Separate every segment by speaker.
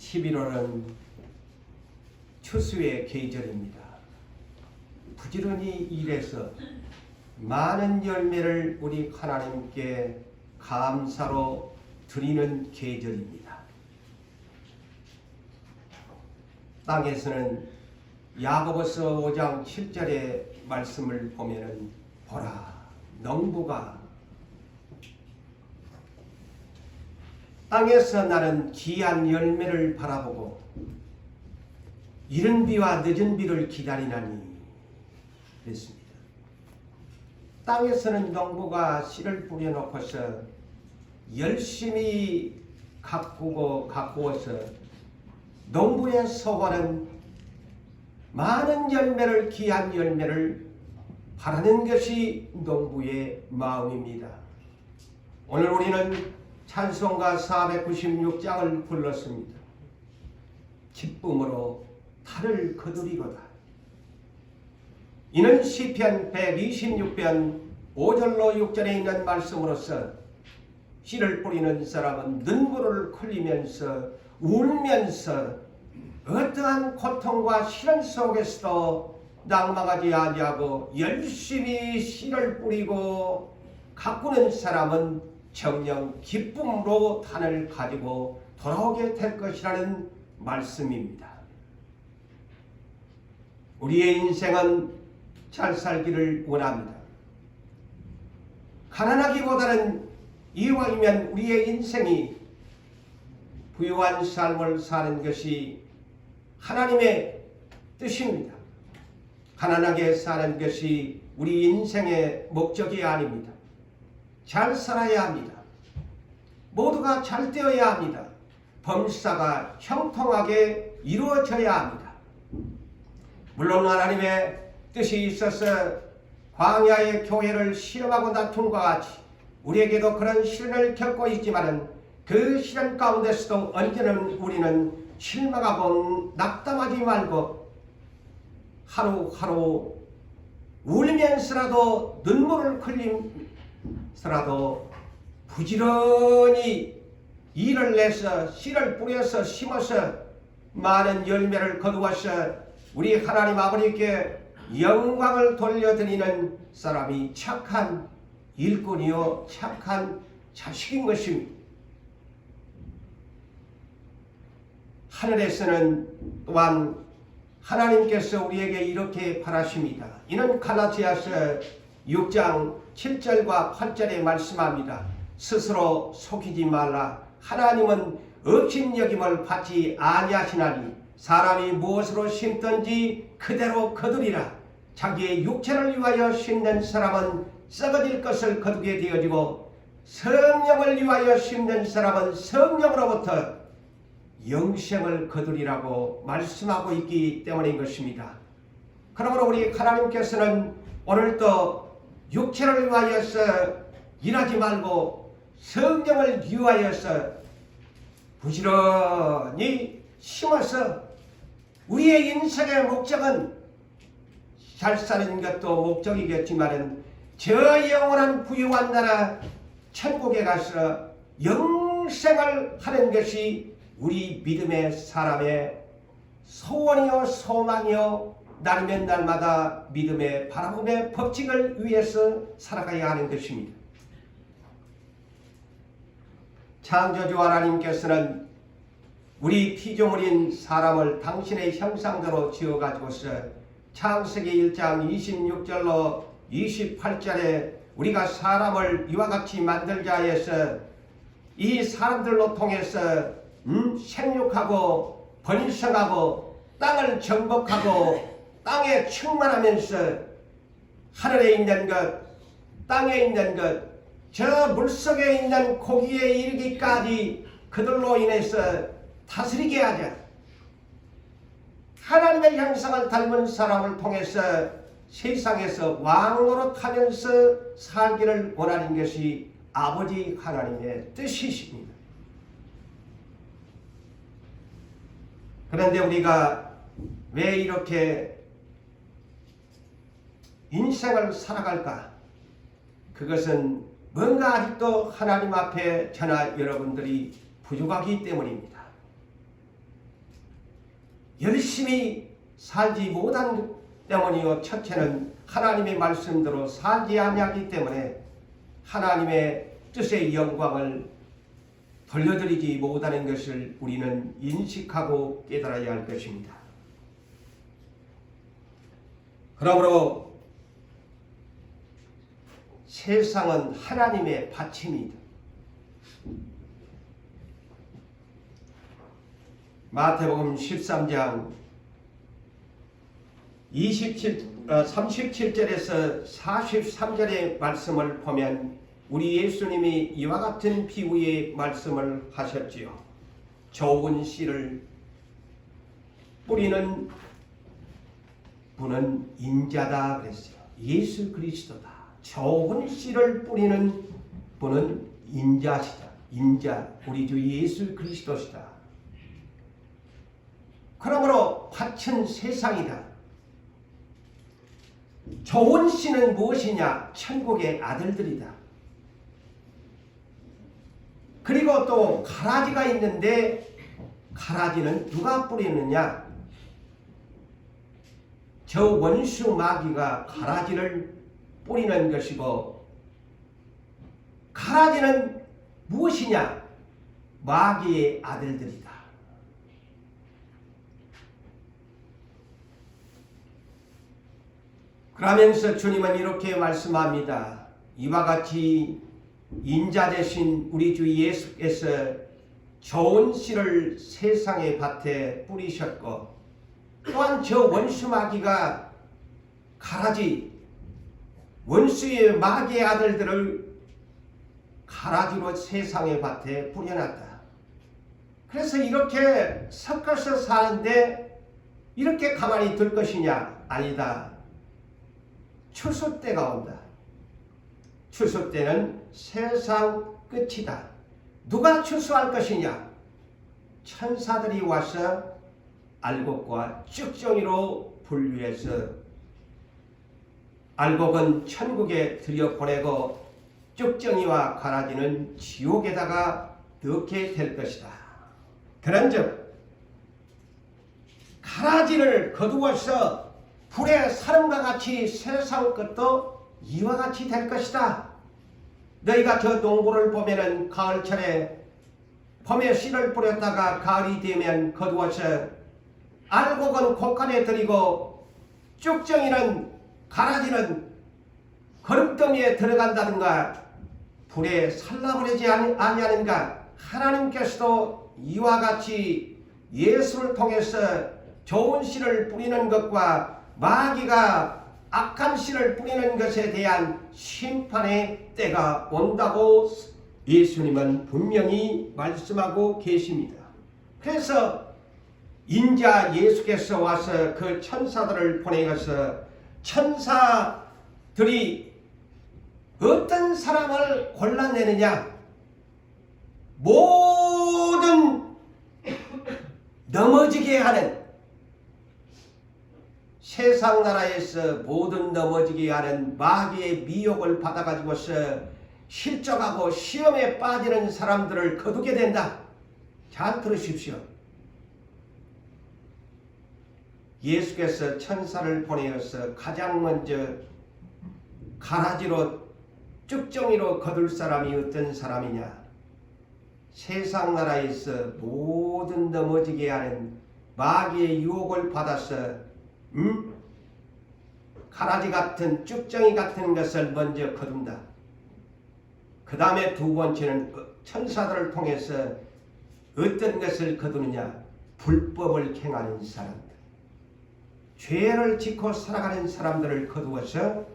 Speaker 1: 11월은 추수의 계절입니다. 부지런히 일해서 많은 열매를 우리 하나님께 감사로 드리는 계절입니다. 땅에서는 야고보서 5장 7절의 말씀을 보면은 보라, 농부가 땅에서 나는 귀한 열매를 바라보고 이른 비와 늦은 비를 기다리나니 그랬습니다. 땅에서는 농부가 씨를 뿌려놓고서 열심히 가꾸어서 농부의 소원은 많은 열매를, 귀한 열매를 바라는 것이 농부의 마음입니다. 오늘 우리는 찬송가 496장을 불렀습니다. 기쁨으로 달을 거두리로다. 이는 시편 126편 5절로 6절에 있는 말씀으로서 씨를 뿌리는 사람은 눈물을 흘리면서 울면서 어떠한 고통과 시련 속에서도 낙망하지 아니하고 열심히 씨를 뿌리고 가꾸는 사람은 정녕 기쁨으로 단을 가지고 돌아오게 될 것이라는 말씀입니다. 우리의 인생은 잘 살기를 원합니다. 가난하기보다는 이왕이면 우리의 인생이 부유한 삶을 사는 것이 하나님의 뜻입니다. 가난하게 사는 것이 우리 인생의 목적이 아닙니다. 잘 살아야 합니다. 모두가 잘 되어야 합니다. 범사가 형통하게 이루어져야 합니다. 물론 하나님의 뜻이 있어서 광야의 교회를 시험하고 다툼과 같이 우리에게도 그런 시련을 겪고 있지만 그 시련 가운데서도 언제는 우리는 실망하고 낙담하지 말고 하루하루 울면서라도 눈물을 흘리면서라도 부지런히 일을 내서 씨를 뿌려서 심어서 많은 열매를 거두어서 우리 하나님 아버지께 영광을 돌려드리는 사람이 착한 일꾼이요 착한 자식인 것입니다. 하늘에서는 또한 하나님께서 우리에게 이렇게 바라십니다. 이는 갈라디아서 6장 7절과 8절에 말씀합니다. 스스로 속이지 말라. 하나님은 업신여김을 받지 아니하시나니 사람이 무엇으로 심든지 그대로 거두리라. 자기의 육체를 위하여 심는 사람은 썩어질 것을 거두게 되어지고 성령을 위하여 심는 사람은 성령으로부터 영생을 거두리라고 말씀하고 있기 때문인 것입니다. 그러므로 우리 하나님께서는 오늘도 육체를 위하여서 일하지 말고 성령을 위하여서 부지런히 심어서 우리의 인생의 목적은 잘 사는 것도 목적이겠지만 저 영원한 부유한 나라 천국에 가서 영생을 하는 것이 우리 믿음의 사람의 소원이요 소망이요 날이면 날마다 믿음의 바라봄의 법칙을 위해서 살아가야 하는 것입니다. 창조주 하나님께서는 우리 피조물인 사람을 당신의 형상대로 지어가지고서 창세기 1장 26절로 28절에 우리가 사람을 이와 같이 만들자 해서 이 사람들로 통해서 생육하고 번성하고 땅을 정복하고 땅에 충만하면서 하늘에 있는 것, 땅에 있는 것, 저 물속에 있는 고기에 이르기까지 그들로 인해서 다스리게 하자. 하나님의 형상을 닮은 사람을 통해서 세상에서 왕으로 타면서 살기를 원하는 것이 아버지 하나님의 뜻이십니다. 그런데 우리가 왜 이렇게 인생을 살아갈까? 그것은 뭔가 아직도 하나님 앞에 저나 여러분들이 부족하기 때문입니다. 열심히 살지 못한 때문이요. 첫째는 하나님의 말씀대로 살지 아니하기 때문에 하나님의 뜻의 영광을 돌려드리지 못하는 것을 우리는 인식하고 깨달아야 할 것입니다. 그러므로 세상은 하나님의 받침이다. 마태복음 13장 37절에서 43절의 말씀을 보면 우리 예수님이 이와 같은 비유의 말씀을 하셨지요. 좋은 씨를 뿌리는 분은 인자다 그랬어요. 예수 그리스도다. 좋은 씨를 뿌리는 분은 인자시다. 인자, 우리 주 예수 그리스도시다. 그러므로 밭은 세상이다. 좋은 씨는 무엇이냐? 천국의 아들들이다. 그리고 또 가라지가 있는데 가라지는 누가 뿌리느냐? 저 원수 마귀가 가라지를 뿌리는 것이고, 가라지는 무엇이냐? 마귀의 아들들이다. 그러면서 주님은 이렇게 말씀합니다. 이와 같이 인자 되신 우리 주 예수께서 좋은 씨를 세상의 밭에 뿌리셨고, 또한 저 원수 마귀가 가라지, 원수의 마귀의 아들들을 가라지로 세상의 밭에 뿌려놨다. 그래서 이렇게 섞어서 사는데 이렇게 가만히 둘 것이냐? 아니다. 추수 때가 온다. 추수 때는 세상 끝이다. 누가 추수할 것이냐? 천사들이 와서 알곡과 쭉정이로 분류해서 알곡은 천국에 들여보내고 쭉정이와 가라지는 지옥에다가 넣게 될 것이다. 그런즉 가라지를 거두어서 불의 사름과 같이 세상 끝도 이와 같이 될 것이다. 너희가 저 농부를 보면은 가을철에 봄에 씨를 뿌렸다가 가을이 되면 거두어서 알곡은 곳간에 들이고 쭉정이는 가라지는 거름더미에 들어간다든가 불에 살라버리지 아니하는가? 하나님께서도 이와 같이 예수를 통해서 좋은 씨를 뿌리는 것과 마귀가 악한 씨를 뿌리는 것에 대한 심판의 때가 온다고 예수님은 분명히 말씀하고 계십니다. 그래서 인자 예수께서 와서 그 천사들을 보내어서 천사들이 어떤 사람을 골라내느냐? 모든 넘어지게 하는, 세상 나라에서 모든 넘어지게 하는 마귀의 미혹을 받아가지고서 실족하고 시험에 빠지는 사람들을 거두게 된다. 잘 들으십시오. 예수께서 천사를 보내어서 가장 먼저 가라지로 쭉정이로 거둘 사람이 어떤 사람이냐? 세상 나라에서 모든 넘어지게 하는 마귀의 유혹을 받아서 가라지 같은 쭉정이 같은 것을 먼저 거둔다. 그 다음에 두 번째는 천사들을 통해서 어떤 것을 거두느냐? 불법을 행하는 사람들, 죄를 짓고 살아가는 사람들을 거두어서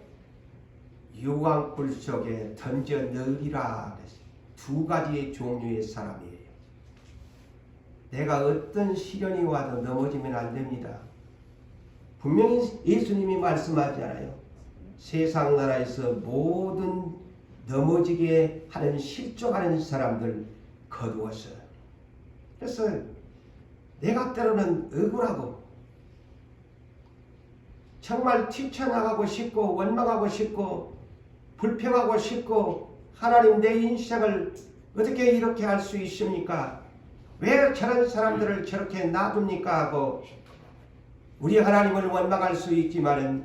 Speaker 1: 유황불 속에 던져 넣으리라. 두 가지의 종류의 사람이에요. 내가 어떤 시련이 와도 넘어지면 안 됩니다. 분명히 예수님이 말씀하잖아요. 세상 나라에서 모든 넘어지게 하는 실족하는 사람들 거두어서. 그래서 내가 때로는 억울하고 정말 튀쳐나가고 싶고 원망하고 싶고 불평하고 싶고, 하나님 내 인생을 어떻게 이렇게 할 수 있습니까? 왜 저런 사람들을 저렇게 놔둡니까? 하고 우리 하나님을 원망할 수 있지만은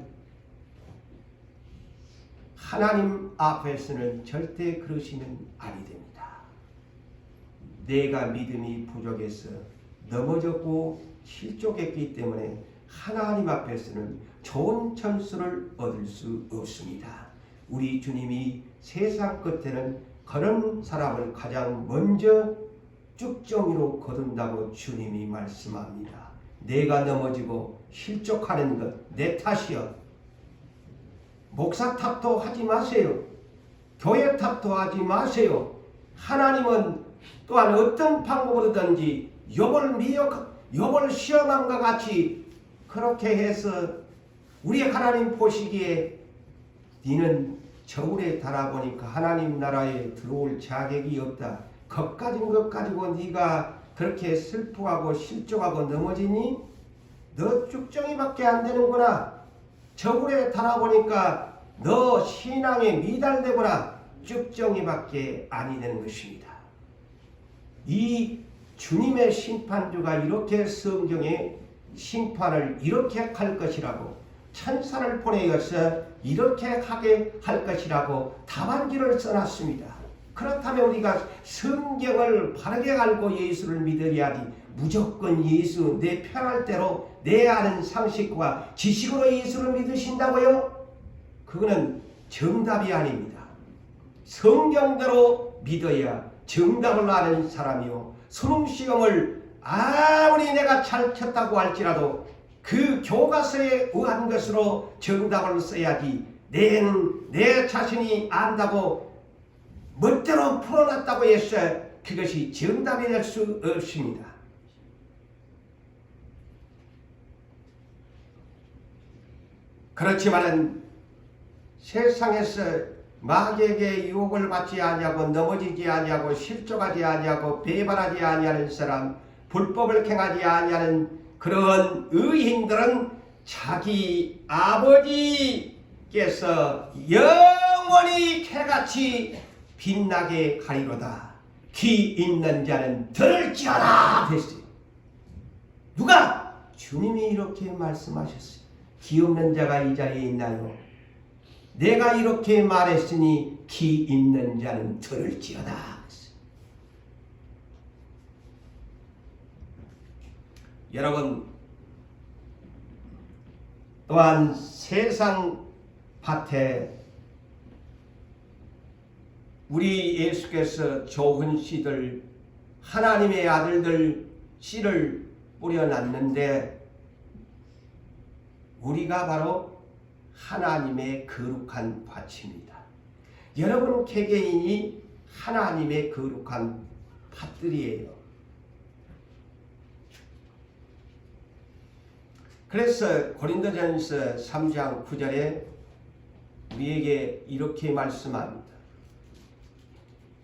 Speaker 1: 하나님 앞에서는 절대 그러시면 아니 됩니다. 내가 믿음이 부족해서 넘어졌고 실족했기 때문에 하나님 앞에서는 좋은 점수를 얻을 수 없습니다. 우리 주님이 세상 끝에는 그런 사람을 가장 먼저 쭉정이로 거둔다고 주님이 말씀합니다. 내가 넘어지고 실족하는 것 내 탓이여. 목사 탓도 하지 마세요. 교회 탓도 하지 마세요. 하나님은 또한 어떤 방법으로든지 욥을 시험함과 같이 그렇게 해서 우리 하나님 보시기에 너는 저울에 달아보니까 하나님 나라에 들어올 자격이 없다. 것 가진 것 가지고 네가 그렇게 슬퍼하고 실족하고 넘어지니? 너 쭉정이밖에 안 되는구나. 저울에 달아보니까 너 신앙에 미달되거나 쭉정이밖에 아니 되는 것입니다. 이 주님의 심판주가 이렇게 성경에 심판을 이렇게 할 것이라고 천사를 보내어서 이렇게 하게 할 것이라고 답안지를 써놨습니다. 그렇다면 우리가 성경을 바르게 알고 예수를 믿어야지 무조건 예수 내 편할 대로 내 아는 상식과 지식으로 예수를 믿으신다고요? 그거는 정답이 아닙니다. 성경대로 믿어야 정답을 아는 사람이요. 수능시험을 아무리 내가 잘 쳤다고 할지라도 그 교과서에 의한 것으로 정답을 써야지 내 자신이 안다고 멋대로 풀어놨다고 해서 그것이 정답이 될 수 없습니다. 그렇지만은 세상에서 마귀에게 유혹을 받지 아니하고 넘어지지 아니하고 실족하지 아니하고 배반하지 아니하는 사람, 불법을 행하지 아니하는 그런 의인들은 자기 아버지께서 영원히 개같이 빛나게 가리로다. 귀 있는 자는 들을지어다 했어요. 누가? 주님이 이렇게 말씀하셨어요. 귀 없는 자가 이 자리에 있나요? 내가 이렇게 말했으니 귀 있는 자는 들을지어다. 여러분, 또한 세상 밭에 우리 예수께서 좋은 씨들, 하나님의 아들들 씨를 뿌려놨는데 우리가 바로 하나님의 거룩한 밭입니다. 여러분 개개인이 하나님의 거룩한 밭들이에요. 그래서 고린도전서 3장 9절에 우리에게 이렇게 말씀합니다.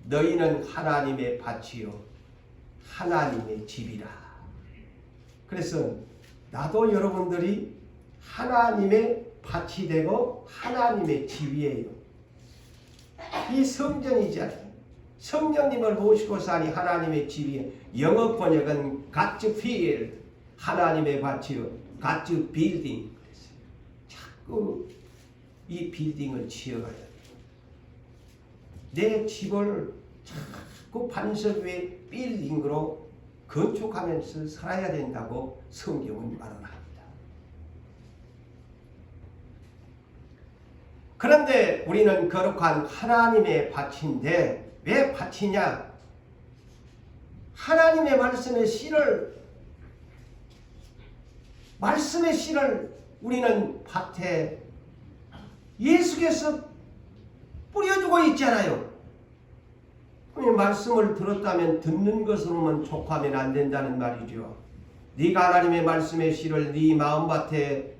Speaker 1: 너희는 하나님의 밭이요 하나님의 집이라. 그래서 나도 여러분들이 하나님의 밭이 되고 하나님의 집이에요. 이 성전이잖아요. 성령님을 모시고 사니 하나님의 집이에요. 영어 번역은 God's field, 하나님의 밭이요 God's building. 자꾸 이 빌딩을 지어가야 돼요. 내 집을 자꾸 반석 위에 빌딩으로 건축하면서 살아야 된다고 성경은 말합니다. 그런데 우리는 거룩한 하나님의 밭인데 왜 밭이냐? 하나님의 말씀의 씨를 우리는 밭에 예수께서 뿌려주고 있잖아요. 말씀을 들었다면 듣는 것으로만 족하면 안 된다는 말이죠. 네가 하나님의 말씀의 씨를 네 마음밭에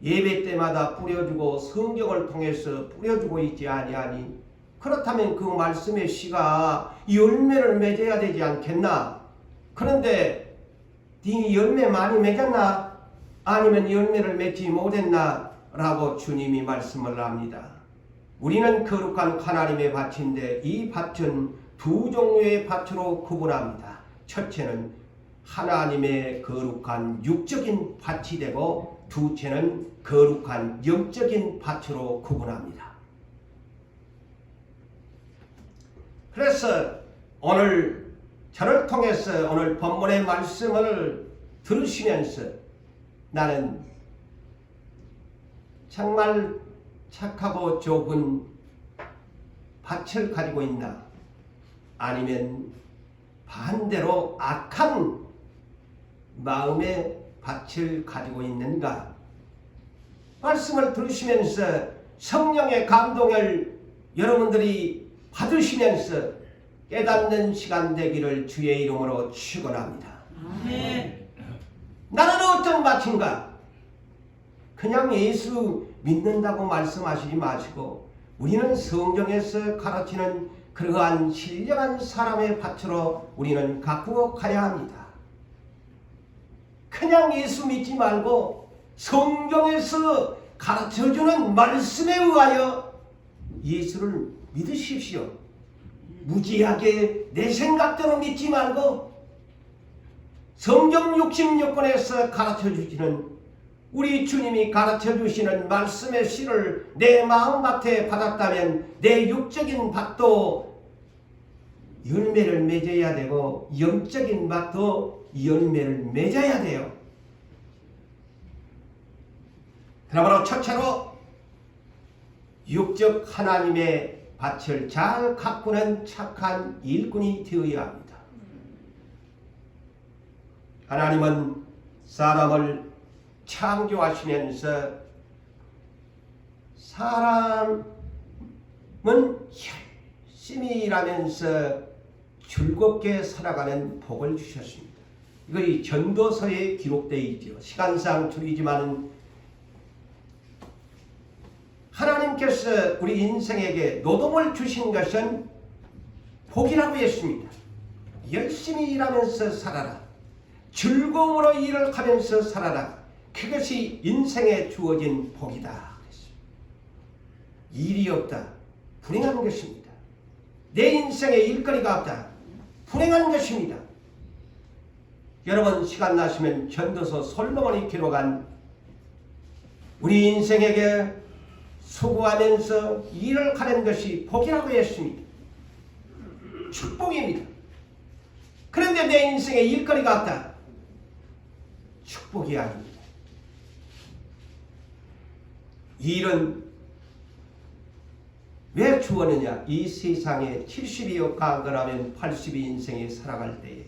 Speaker 1: 예배 때마다 뿌려주고 성경을 통해서 뿌려주고 있지 아니하니? 그렇다면 그 말씀의 씨가 열매를 맺어야 되지 않겠나? 그런데 네 열매 많이 맺었나? 아니면 열매를 맺지 못했나? 라고 주님이 말씀을 합니다. 우리는 거룩한 하나님의 밭인데 이 밭은 두 종류의 밭으로 구분합니다. 첫째는 하나님의 거룩한 육적인 밭이 되고 두째는 거룩한 영적인 밭으로 구분합니다. 그래서 오늘 저를 통해서 오늘 본문의 말씀을 들으시면서 나는 정말 착하고 좁은 밭을 가지고 있나, 아니면 반대로 악한 마음의 밭을 가지고 있는가, 말씀을 들으시면서 성령의 감동을 여러분들이 받으시면서 깨닫는 시간 되기를 주의 이름으로 축원합니다.
Speaker 2: 아멘.
Speaker 1: 나는 어떤 밭인가? 그냥 예수 믿는다고 말씀하시지 마시고 우리는 성경에서 가르치는 그러한 신령한 사람의 밭으로 우리는 가꾸어 가야 합니다. 그냥 예수 믿지 말고 성경에서 가르쳐주는 말씀에 의하여 예수를 믿으십시오. 무지하게 내 생각대로 믿지 말고 성경 66권에서 가르쳐주시는 우리 주님이 가르쳐주시는 말씀의 씨를 내 마음밭에 받았다면 내 육적인 밭도 열매를 맺어야 되고 영적인 밭도 열매를 맺어야 돼요. 그러므로 첫째로 육적 하나님의 밭을 잘 가꾸는 착한 일꾼이 되어야 합니다. 하나님은 사람을 창조하시면서 사람은 열심히 일하면서 즐겁게 살아가는 복을 주셨습니다. 이거 이 전도서에 기록되어 있죠. 시간상 줄이지만 하나님께서 우리 인생에게 노동을 주신 것은 복이라고 했습니다. 열심히 일하면서 살아라. 즐거움으로 일을 하면서 살아라. 그것이 인생에 주어진 복이다. 일이 없다. 불행한 것입니다. 내 인생에 일거리가 없다. 불행한 것입니다. 여러분 시간 나시면 전도서 솔로몬이 기록한 우리 인생에게 수고하면서 일을 하는 것이 복이라고 했습니다. 축복입니다. 그런데 내 인생에 일거리가 없다. 축복이 아닙니다. 일은 왜 주었느냐? 이 세상에 70이 강건하면 80이 인생에 살아갈 때에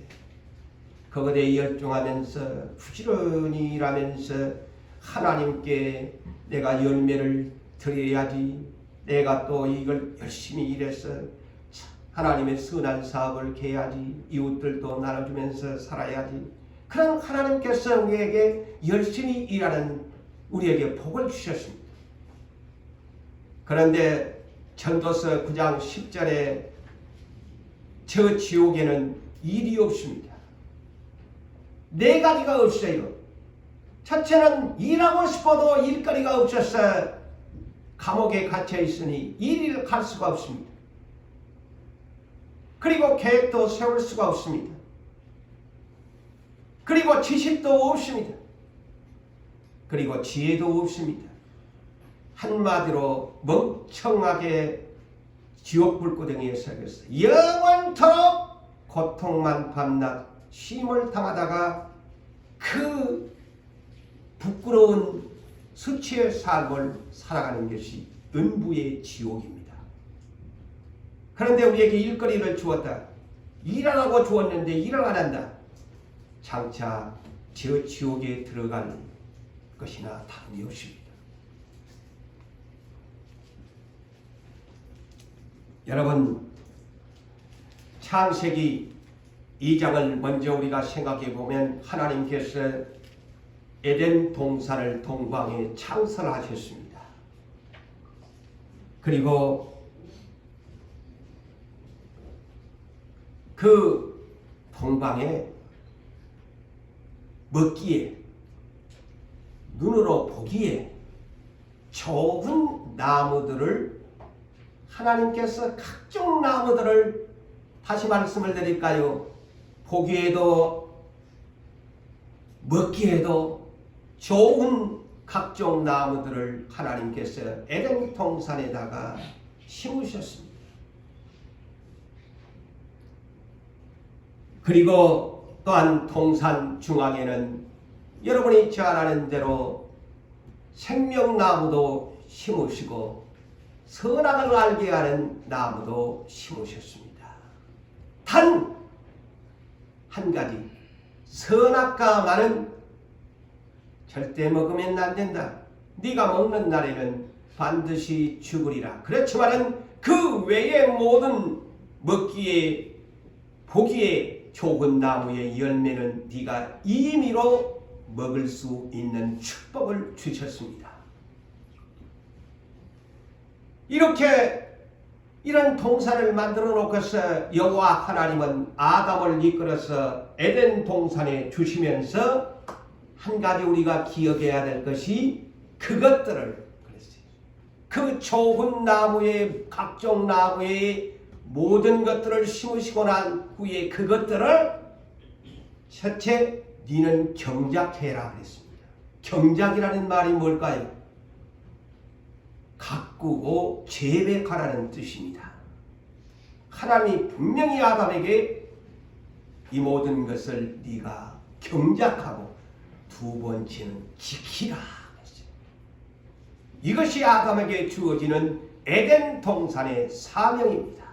Speaker 1: 그것에 열중하면서 부지런히 일하면서 하나님께 내가 열매를 드려야지, 내가 또 이걸 열심히 일해서 하나님의 선한 사업을 해야지, 이웃들도 나눠주면서 살아야지, 그런 하나님께서 우리에게 열심히 일하는 우리에게 복을 주셨습니다. 그런데 전도서 9장 10절에 저 지옥에는 일이 없습니다. 네 가지가 없어요. 첫째는 일하고 싶어도 일거리가 없어서 감옥에 갇혀 있으니 일을 갈 수가 없습니다. 그리고 계획도 세울 수가 없습니다. 그리고 지식도 없습니다. 그리고 지혜도 없습니다. 한마디로 멍청하게 지옥 불구덩이에 살겠어. 영원토록 고통만 밤낮 쉼을 당하다가 그 부끄러운 수치의 삶을 살아가는 것이 은부의 지옥입니다. 그런데 우리에게 일거리를 주었다. 일하라고 주었는데 일을 안 한다. 장차 저 지옥에 들어갈 것이나 다름이 없습니다. 여러분, 창세기 2장을 먼저 우리가 생각해 보면 하나님께서 에덴 동산을 동방에 창설하셨습니다. 그리고 그 동방에 먹기에, 눈으로 보기에 좋은 나무들을 하나님께서 각종 나무들을, 다시 말씀을 드릴까요? 보기에도 먹기에도 좋은 각종 나무들을 하나님께서 에덴 동산에다가 심으셨습니다. 그리고 또한 동산 중앙에는 여러분이 잘 아는 대로 생명나무도 심으시고 선악을 알게 하는 나무도 심으셨습니다. 단 한 가지, 선악과 말은 절대 먹으면 안 된다. 네가 먹는 날에는 반드시 죽으리라. 그렇지만은 그 외의 모든 먹기에 보기에 좋은 나무의 열매는 네가 임의로 먹을 수 있는 축복을 주셨습니다. 이렇게 이런 동산을 만들어 놓고서 여호와 하나님은 아담을 이끌어서 에덴 동산에 주시면서 한 가지 우리가 기억해야 될 것이 그것들을, 그 좋은 나무의 각종 나무의 모든 것들을 심으시고 난 후에 그것들을 첫째 니는 경작해라 그랬습니다. 경작이라는 말이 뭘까요? 가꾸고 재배하라는 뜻입니다. 하나님이 분명히 아담에게 이 모든 것을 네가 경작하고 두 번째는 지키라. 이것이 아담에게 주어지는 에덴 동산의 사명입니다.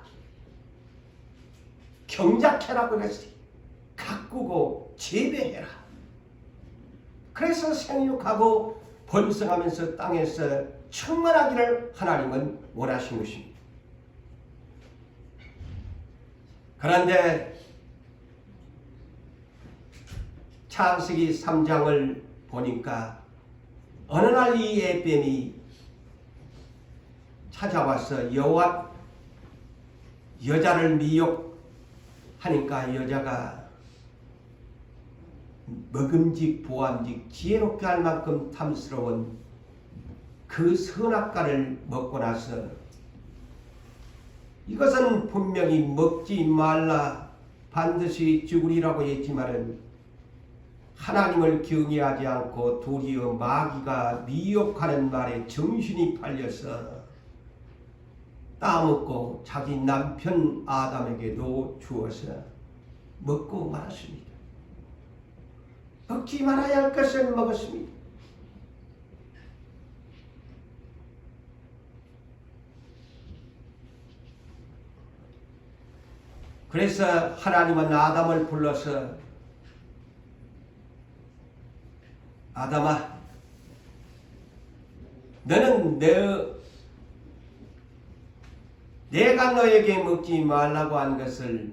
Speaker 1: 경작해라고 그랬어요. 가꾸고 재배해라. 그래서 생육하고 번성하면서 땅에서 충만하기를 하나님은 원하신 것입니다. 그런데 창세기 3장을 보니까 어느 날 이 에뱀이 찾아와서 여자를 미혹하니까 여자가 먹음직 보암직 지혜롭게 할 만큼 탐스러운 그 선악과를 먹고 나서 이것은 분명히 먹지 말라 반드시 죽으리라고 했지만은 하나님을 경외하지 않고 도리어 마귀가 미혹하는 말에 정신이 팔려서 따먹고 자기 남편 아담에게도 주어서 먹고 말았습니다. 먹지 말아야 할 것을 먹었습니다. 그래서 하나님은 아담을 불러서 아담아, 너는 내가 너에게 먹지 말라고 한 것을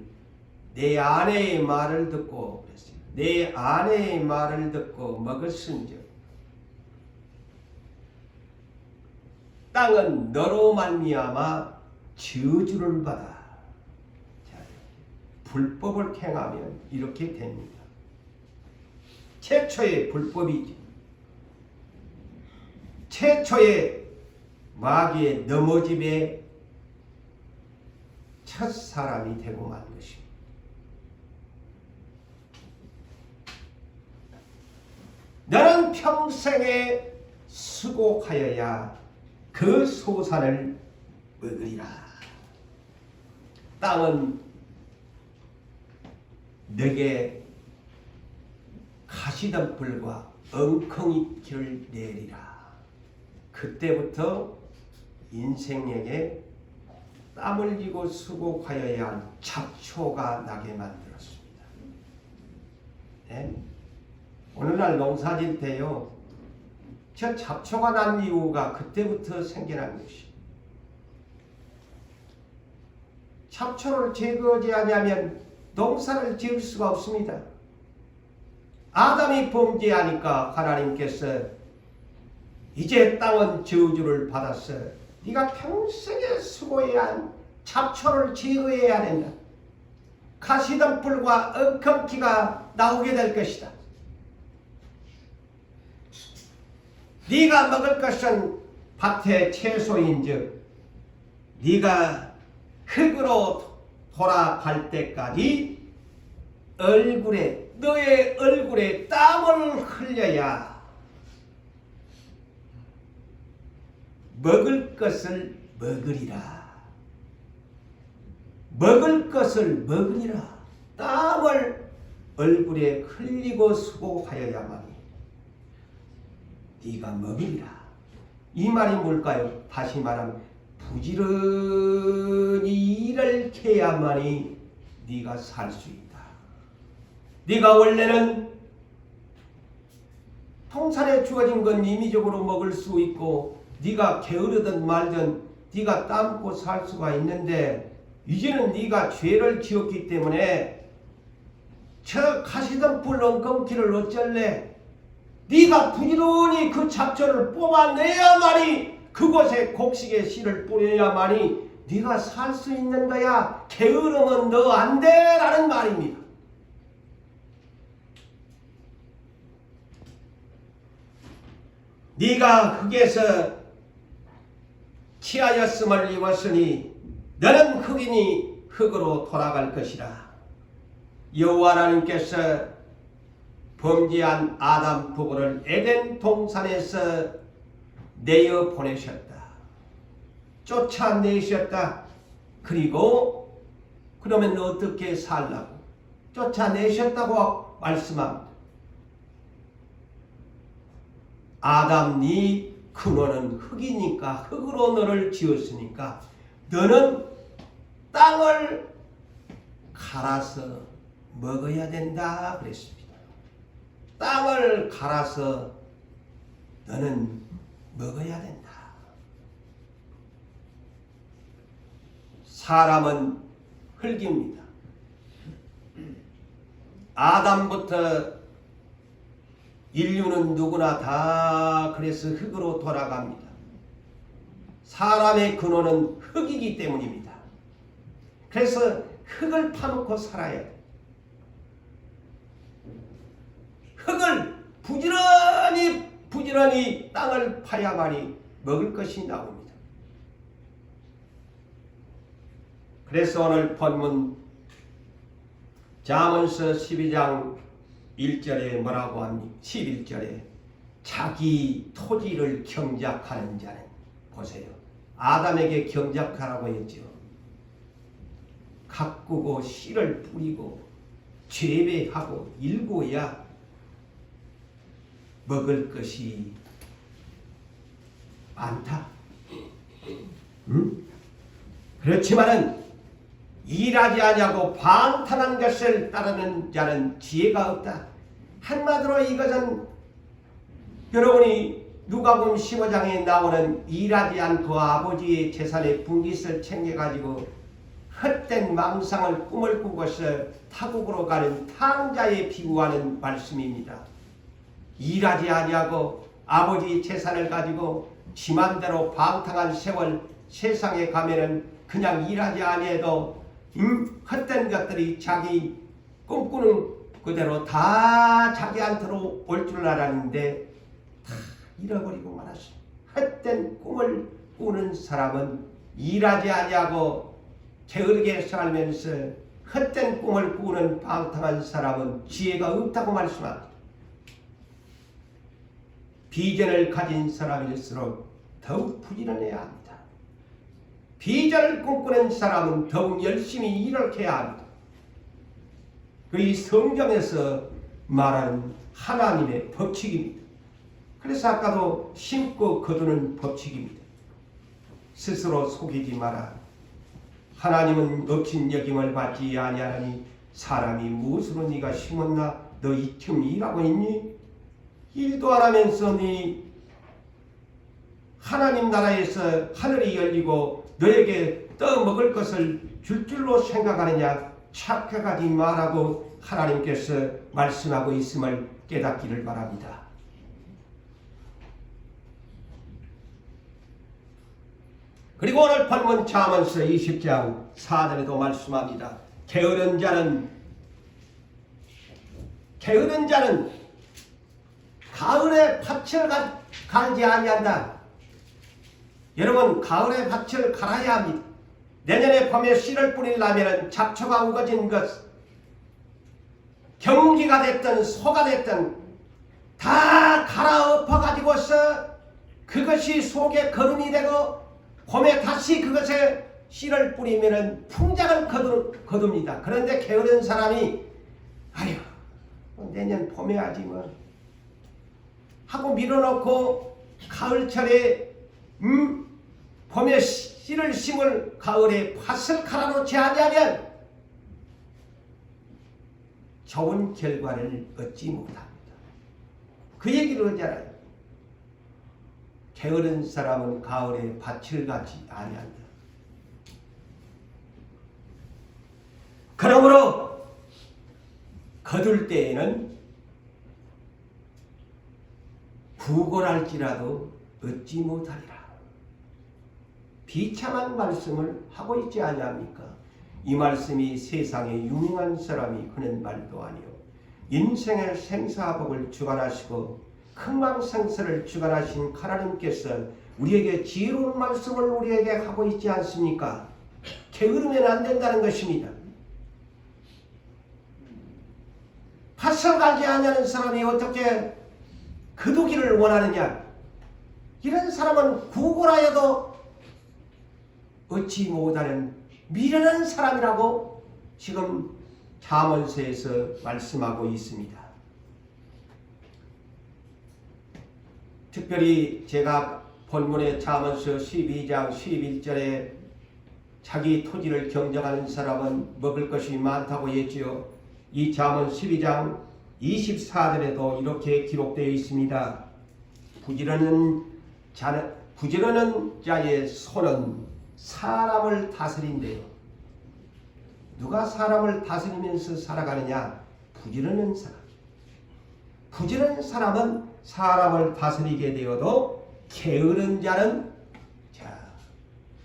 Speaker 1: 내 아내의 말을 듣고 그랬어요. 내 아내의 말을 듣고 먹었은즉 땅은 너로 말미암아 저주를 받아. 불법을 행하면 이렇게 됩니다. 최초의 불법이지. 최초의 마귀의 넘어짐의 첫 사람이 되고 만 것입니다. 너는 평생에 수고하여야 그 소산을 먹으리라. 땅은 내게 가시덤불과 엉컹이를 내리라. 그때부터 인생에게 땀 흘리고 수고하여야 한 잡초가 나게 만들었습니다. 네? 오늘날 농사질 때요, 저 잡초가 난 이유가 그때부터 생겨난 것이. 잡초를 제거하지 않으면 농사를 지을 수가 없습니다. 아담이 범죄하니까 하나님께서 이제 땅은 저주를 받았어. 네가 평생에 수고해야 한 잡초를 제거해야 된다. 가시덤불과 엉겅퀴가 나오게 될 것이다. 네가 먹을 것은 밭의 채소인즉 네가 흙으로 돌아갈 때까지 너의 얼굴에 땀을 흘려야 먹을 것을 먹으리라. 먹을 것을 먹으리라. 땀을 얼굴에 흘리고 수고하여야만이 네가 먹으리라. 이 말이 뭘까요? 다시 말하면 부지런히 일을 해야만이 네가 살 수 있다. 네가 원래는 통살에 주어진 건 임의적으로 먹을 수 있고 네가 게으르든 말든 네가 땀고 살 수가 있는데 이제는 네가 죄를 지었기 때문에 저 가시던 불렁 검기를 어쩔래? 네가 부지런히 그 잡초를 뽑아내야만이 그곳에 곡식의 씨를 뿌려야만이 네가 살 수 있는 거야. 게으르면 너 안 돼 라는 말입니다. 네가 흙에서 취하였음을 입었으니 너는 흙이니 흙으로 돌아갈 것이라. 여호와 하나님께서 범죄한 아담 부부를 에덴 동산에서 내어 보내셨다. 쫓아내셨다. 그리고 그러면 어떻게 살라고? 쫓아내셨다고 말씀합니다. 아담 네 근원은 흙이니까 흙으로 너를 지었으니까 너는 땅을 갈아서 먹어야 된다 그랬습니다. 땅을 갈아서 너는 먹어야 된다. 사람은 흙입니다. 아담부터 인류는 누구나 다 그래서 흙으로 돌아갑니다. 사람의 근원은 흙이기 때문입니다. 그래서 흙을 파놓고 살아야 돼. 흙을 부지런히 땅을 파야만이 먹을 것이 나옵니다. 그래서 오늘 본문 잠언서 12장 1절에 뭐라고 합니까? 11절에 자기 토지를 경작하는 자는 보세요. 아담에게 경작하라고 했죠. 가꾸고 씨를 뿌리고 재배하고 일구어야 먹을 것이 많다. 그렇지만은 일하지 아니하고 방탕한 것을 따르는 자는 지혜가 없다. 한마디로 이것은 여러분이 누가복음 15장에 나오는 일하지 않고 아버지의 재산의 분깃을 챙겨가지고 헛된 망상을 꿈을 꾸고서 타국으로 가는 탕자에 비유하는 말씀입니다. 일하지 아니하고 아버지의 재산을 가지고 지 맘대로 방탕한 세월 세상에 가면은 그냥 일하지 아니해도 헛된 것들이 자기 꿈꾸는 그대로 다 자기한테로 올 줄 알았는데 다 잃어버리고 말았어요. 헛된 꿈을 꾸는 사람은 일하지 아니하고 게으르게 살면서 헛된 꿈을 꾸는 방탕한 사람은 지혜가 없다고 말씀합니다. 비전을 가진 사람일수록 더욱 부지런해야 합니다. 비전을 꿈꾸는 사람은 더욱 열심히 일을 해야 합니다. 이 성경에서 말하는 하나님의 법칙입니다. 그래서 아까도 심고 거두는 법칙입니다. 스스로 속이지 마라. 하나님은 업신 여김을 받지 아니하니 사람이 무엇으로 네가 심었나? 너 이쯤 일하고 있니? 일도 안 하면서 네 하나님 나라에서 하늘이 열리고 너에게 떠먹을 것을 줄 줄로 생각하느냐? 착각하지 말라고 하나님께서 말씀하고 있음을 깨닫기를 바랍니다. 그리고 오늘 본문 잠언서 20장 4절에도 말씀합니다. 게으른 자는 가을에 밭을 갈지 아니한다. 여러분, 가을에 밭을 갈아야 합니다. 내년에 봄에 씨를 뿌리려면 잡초가 우거진 것, 경기가 됐든 소가 됐든 다 갈아엎어 가지고서 그것이 속에 거름이 되고 봄에 다시 그것에 씨를 뿌리면은 풍작을 거둡니다. 그런데 게으른 사람이 아유 내년 봄에 하지 뭐 하고 밀어놓고 가을철에 봄에 씨를 심을 가을에 팥을 갈아놓지 아니하면 좋은 결과를 얻지 못합니다. 그 얘기를 하잖아요. 게으른 사람은 가을에 밭을 가지 아니한다. 그러므로 거둘 때에는 구걸할지라도 얻지 못하리라. 비참한 말씀을 하고 있지 아니합니까? 이 말씀이 세상에 유명한 사람이 하는 말도 아니요 인생의 생사복을 주관하시고 흥망생사를 주관하신 하나님께서 우리에게 지혜로운 말씀을 우리에게 하고 있지 않습니까? 게으르면 안 된다는 것입니다. 팥을 갈지 아니하는 사람이 어떻게 거두기를 원하느냐? 이런 사람은 구걸하여도 얻지 못하는 미련한 사람이라고 지금 잠언서에서 말씀하고 있습니다. 특별히 제가 본문의 잠언서 12장 11절에 자기 토지를 경정하는 사람은 먹을 것이 많다고 했지요. 이 잠언 12장 24절에도 이렇게 기록되어 있습니다. 부지런한 자의 손은 사람을 다스린대요. 누가 사람을 다스리면서 살아가느냐? 부지런한 사람. 부지런한 사람은 사람을 다스리게 되어도 게으른 자는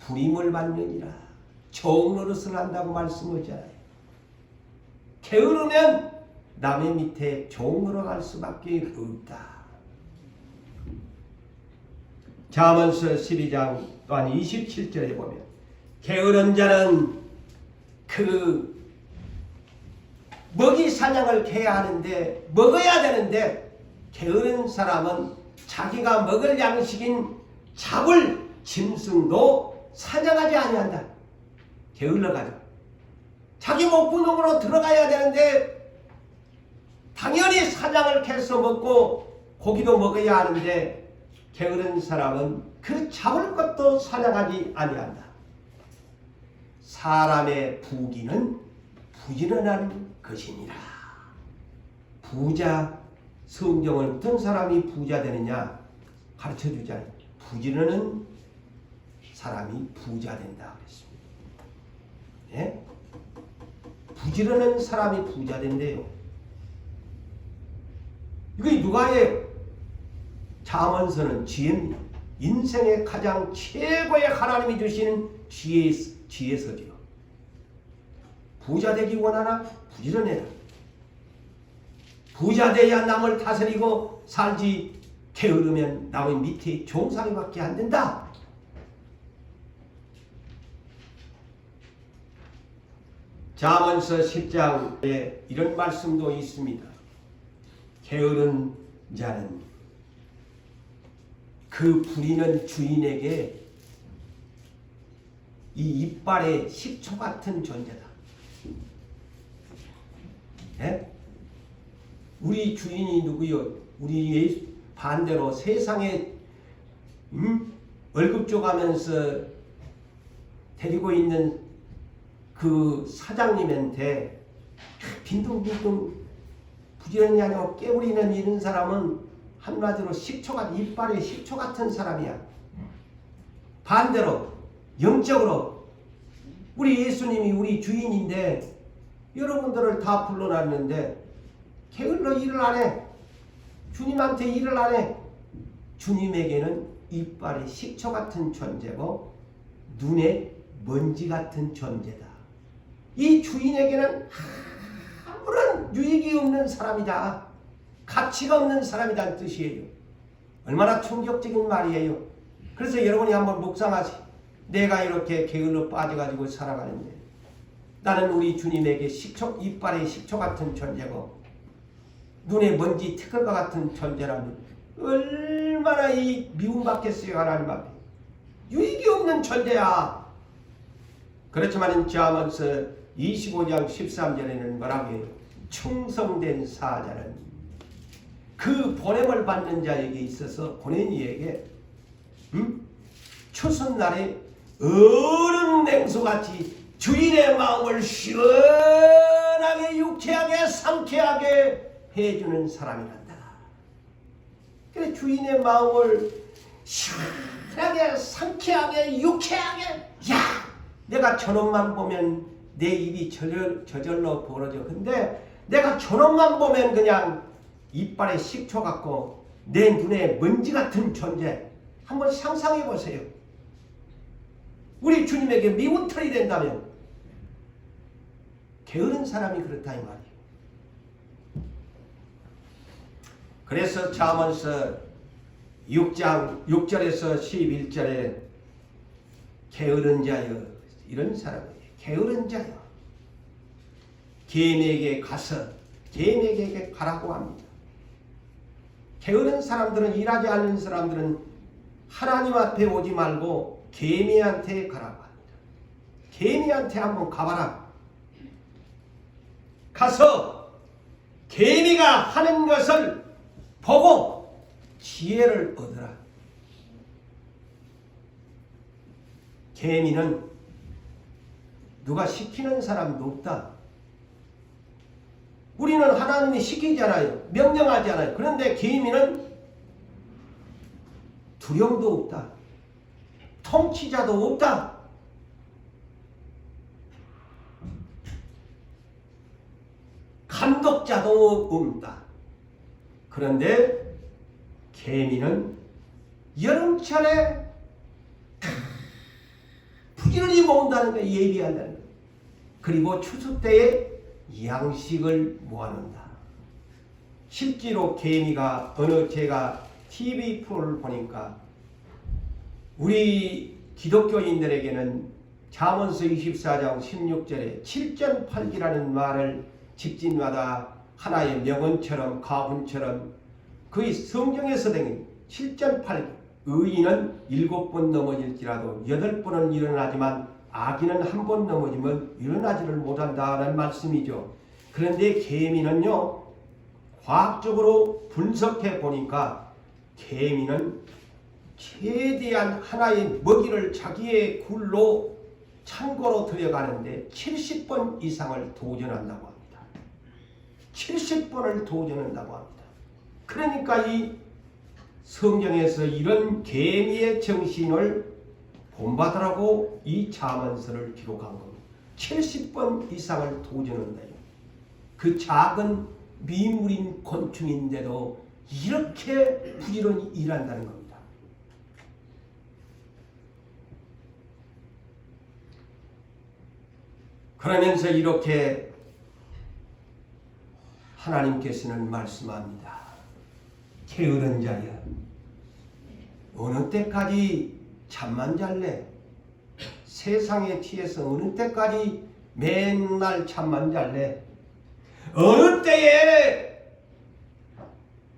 Speaker 1: 불임을 받느니라. 종노릇을 한다고 말씀하잖아요. 게으르면 남의 밑에 종으로 갈 수밖에 없다. 잠언서 12장 또한 27절에 보면 게으른 자는 그 먹이 사냥을 해야 하는데 먹어야 되는데 게으른 사람은 자기가 먹을 양식인 잡을 짐승도 사냥하지 아니한다. 게을러가지고 자기 목구멍으로 들어가야 되는데 당연히 사냥을 해서 먹고 고기도 먹어야 하는데 게으른 사람은 그 잡을 것도 사냥하지 아니한다. 사람의 부귀는 부지런한 것이니라. 부자, 성경은 어떤 사람이 부자 되느냐 가르쳐주잖아요. 부지런한 사람이 부자 된다 그랬습니다. 예? 부지런한 사람이 부자 된대요. 이거 누가 해요? 잠언서는 지혜입니다. 인생의 가장 최고의 하나님이 주시는 지혜서지요. 부자 되기 원하나? 부지런해라. 부자 돼야 남을 다스리고 살지 게으르면 남의 밑에 종살이밖에 안 된다. 잠언서 10장에 이런 말씀도 있습니다. 게으른 자는 그 부리는 주인에게 이 이빨의 식초 같은 존재다. 예? 우리 주인이 누구요? 우리 반대로 세상에 월급 줘가면서 데리고 있는 그 사장님한테 빈둥빈둥 부지런히 하냐고 깨부리는 이런 사람은 한마디로 이빨의 식초 같은 사람이야. 반대로 영적으로 우리 예수님이 우리 주인인데 여러분들을 다 불러놨는데 게을러 일을 안 해. 주님한테 일을 안 해. 주님에게는 이빨의 식초 같은 존재고 눈에 먼지 같은 존재다. 이 주인에게는 아무런 유익이 없는 사람이다. 가치가 없는 사람이란 뜻이에요. 얼마나 충격적인 말이에요. 그래서 여러분이 한번 묵상하세요. 내가 이렇게 게을러 빠져가지고 살아가는데 나는 우리 주님에게 이빨의 식초 같은 존재고 눈에 먼지 티끌과 같은 존재라면 얼마나 이 미움받겠어요. 하나님 앞에 유익이 없는 존재야. 그렇지만 잠언서 25장 13절에는 뭐라고 해요? 충성된 사자는 그 보냄을 받는 자에게 있어서 보낸 이에게 추수날에 얼음 냉수같이 주인의 마음을 시원하게 유쾌하게 상쾌하게 해주는 사람이란다. 그래 주인의 마음을 시원하게 상쾌하게 유쾌하게 야 내가 저놈만 보면 내 입이 저절로 벌어져. 근데 내가 저놈만 보면 그냥 이빨에 식초 같고 내 눈에 먼지 같은 존재. 한번 상상해 보세요. 우리 주님에게 미운 털이 된다면 게으른 사람이 그렇다 이 말이에요. 그래서 잠언서 6장 6절에서 11절에 게으른 자여 이런 사람이에요. 게으른 자여 개미에게 가서 개미에게 가라고 합니다. 게으른 사람들은 일하지 않는 사람들은 하나님 앞에 오지 말고 개미한테 가라고 합니다. 개미한테 한번 가봐라. 가서 개미가 하는 것을 보고 지혜를 얻으라. 개미는 누가 시키는 사람도 없다. 우리는 하나님이 시키잖아요. 명령하잖아요. 그런데 개미는 두려움도 없다. 통치자도 없다. 감독자도 없다. 그런데 개미는 여름철에 부지런히 모은다는 거예요. 예비한다는 거예요. 그리고 추수 때에 양식을 모아놓는다. 실제로 개미가 제가 TV 프로를 보니까 우리 기독교인들에게는 잠언서 24장 16절에 7전팔기라는 말을 집집마다 하나의 명언처럼 가훈처럼 거의 성경에서 된 7전팔기. 의인은 7번 넘어질지라도 8번은 일어나지만 악인은 한 번 넘어지면 일어나지를 못한다는 말씀이죠. 그런데 개미는요, 과학적으로 분석해 보니까 개미는 최대한 하나의 먹이를 자기의 굴로 창고로 들여가는데 70번 이상을 도전한다고 합니다. 70번을 도전한다고 합니다. 그러니까 이 성경에서 이런 개미의 정신을 본받으라고 이 잠언서를 기록한 겁니다. 70번 이상을 도전한다요. 그 작은 미물인 곤충인데도 이렇게 부지런히 일한다는 겁니다. 그러면서 이렇게 하나님께서는 말씀합니다. 게으른 자여, 어느 때까지 잠만 잘래? 세상에 취해서 어느 때까지 맨날 잠만 잘래? 어느 때에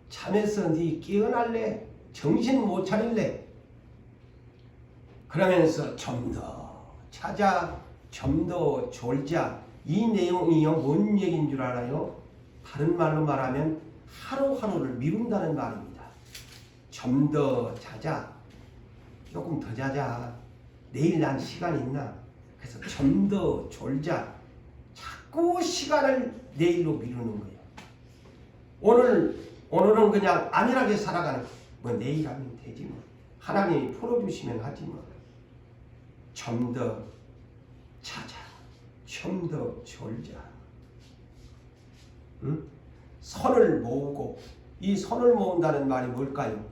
Speaker 1: 잠에서 네 깨어날래? 정신 못 차릴래? 그러면서 좀 더 찾아, 좀 더 졸자. 이 내용이요 뭔 얘기인 줄 알아요? 다른 말로 말하면 하루하루를 미룬다는 말입니다. 좀 더 자자. 조금 더 자자. 내일 난 시간 있나? 그래서 좀 더 졸자. 자꾸 시간을 내일로 미루는 거예요. 오늘은 그냥 안일하게 살아가는 거예요. 뭐 내일 하면 되지 뭐. 하나님이 풀어주시면 하지 뭐. 좀 더 자자. 좀 더 졸자. 응? 손을 모으고, 이 손을 모은다는 말이 뭘까요?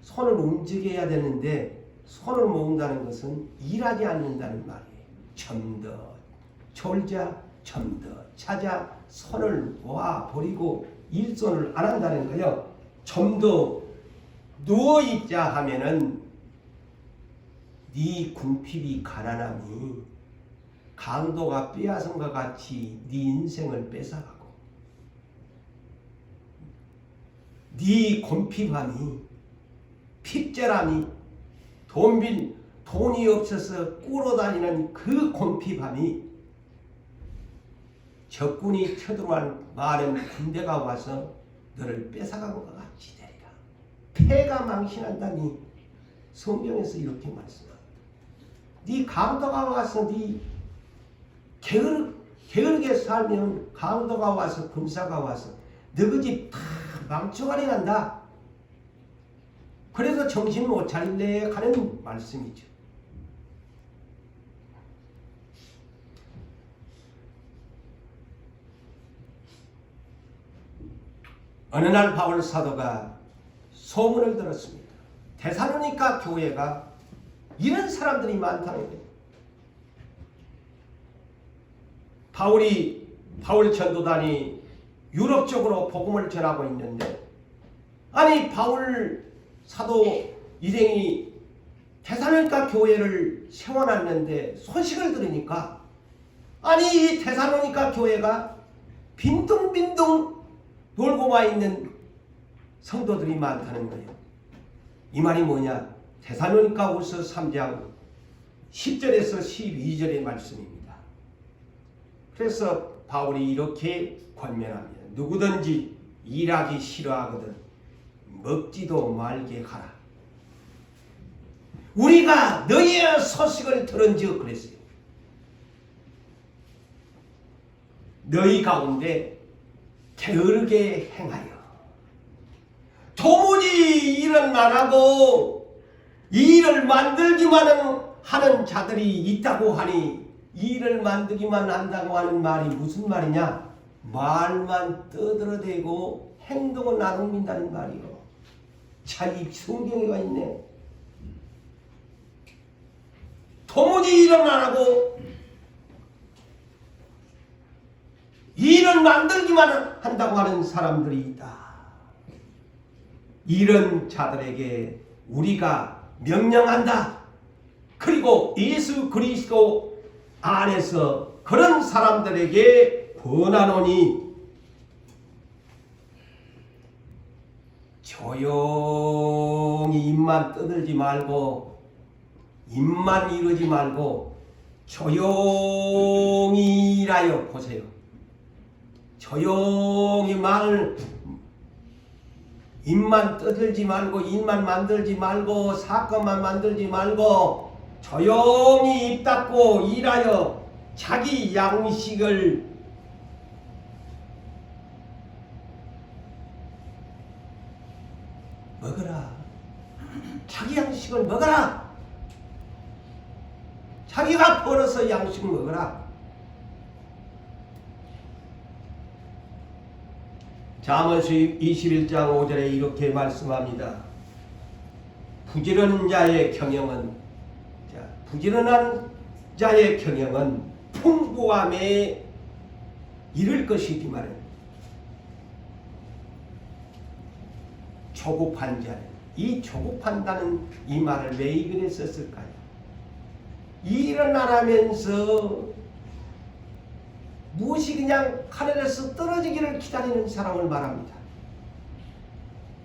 Speaker 1: 손을 움직여야 되는데 손을 모은다는 것은 일하지 않는다는 말이에요. 좀 더 졸자, 좀 더 찾아, 손을 모아 버리고 일손을 안 한다는 거예요. 좀 더 누워있자 하면은 네 궁핍이 가난함이 강도가 빼앗은 것 같이 네 인생을 뺏어가고, 네 곰핍함이, 핍절함이, 돈이 없어서 꾸러다니는 그 곰핍함이 적군이 쳐들어온 많은 군대가 와서 너를 뺏어간 것 같이 되리라. 패가 망신한다니 성경에서 이렇게 말씀합니다. 네 강도가 와서 네 게으르게 살면 강도가 와서 군사가 와서 너희 집 다 망쳐가리 난다. 그래서 정신 못 차릴래 하는 말씀이죠. 어느 날 바울 사도가 소문을 들었습니다. 데살로니가 교회가 이런 사람들이 많다는 거예요. 바울 전도단이 유럽 쪽으로 복음을 전하고 있는데, 아니 바울 사도 일행이 데살로니가 교회를 세워놨는데 소식을 들으니까, 아니 이 데살로니가 교회가 빈둥빈둥 놀고 와 있는 성도들이 많다는 거예요. 이 말이 뭐냐? 데살로니가후서 3장 10절에서 12절의 말씀입니다. 그래서 바울이 이렇게 권면합니다. 누구든지 일하기 싫어하거든 먹지도 말게 하라. 우리가 너희의 소식을 들은즉 그랬어요. 너희 가운데 게으르게 행하여 도무지 일은 안 하고 일을 만들기만 하는 자들이 있다고 하니, 일을 만들기만 한다고 하는 말이 무슨 말이냐? 말만 떠들어대고 행동은 안 옮긴다는 말이요. 자기 성경에가 있네. 도무지 일은 안 하고 일을 만들기만 한다고 하는 사람들이 있다. 이런 자들에게 우리가 명령한다. 그리고 예수 그리스도 안에서 그런 사람들에게 권하노니 조용히 입만 떠들지 말고 입만 이루지 말고 조용히 일하여 보세요. 조용히 입만 떠들지 말고 일만 만들지 말고 사건만 만들지 말고 조용히 입 닫고 일하여 자기 양식을 먹어라. 자기 양식을 먹어라. 자기가 벌어서 양식 먹어라. 잠언서 21장 5절에 이렇게 말씀합니다. 부지런한 자의 경영은 풍부함에 이를 것이지만 조급한 자는, 이 조급한다는 이 말을 왜 그래 썼을까요? 일을 안 하면서 무엇이 그냥 하늘에서 떨어지기를 기다리는 사람을 말합니다.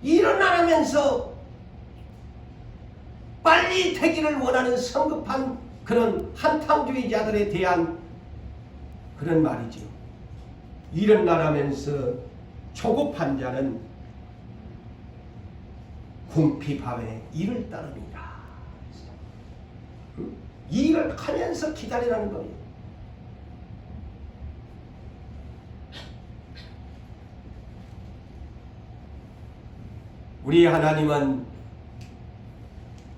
Speaker 1: 일을 안 하면서 빨리 되기를 원하는 성급한 그런 한탕주의자들에 대한 그런 말이죠. 일을 안 하면서 조급한 자는 궁핍함에 이를 따릅니다. 일을 하면서 기다리라는 겁니다. 우리 하나님은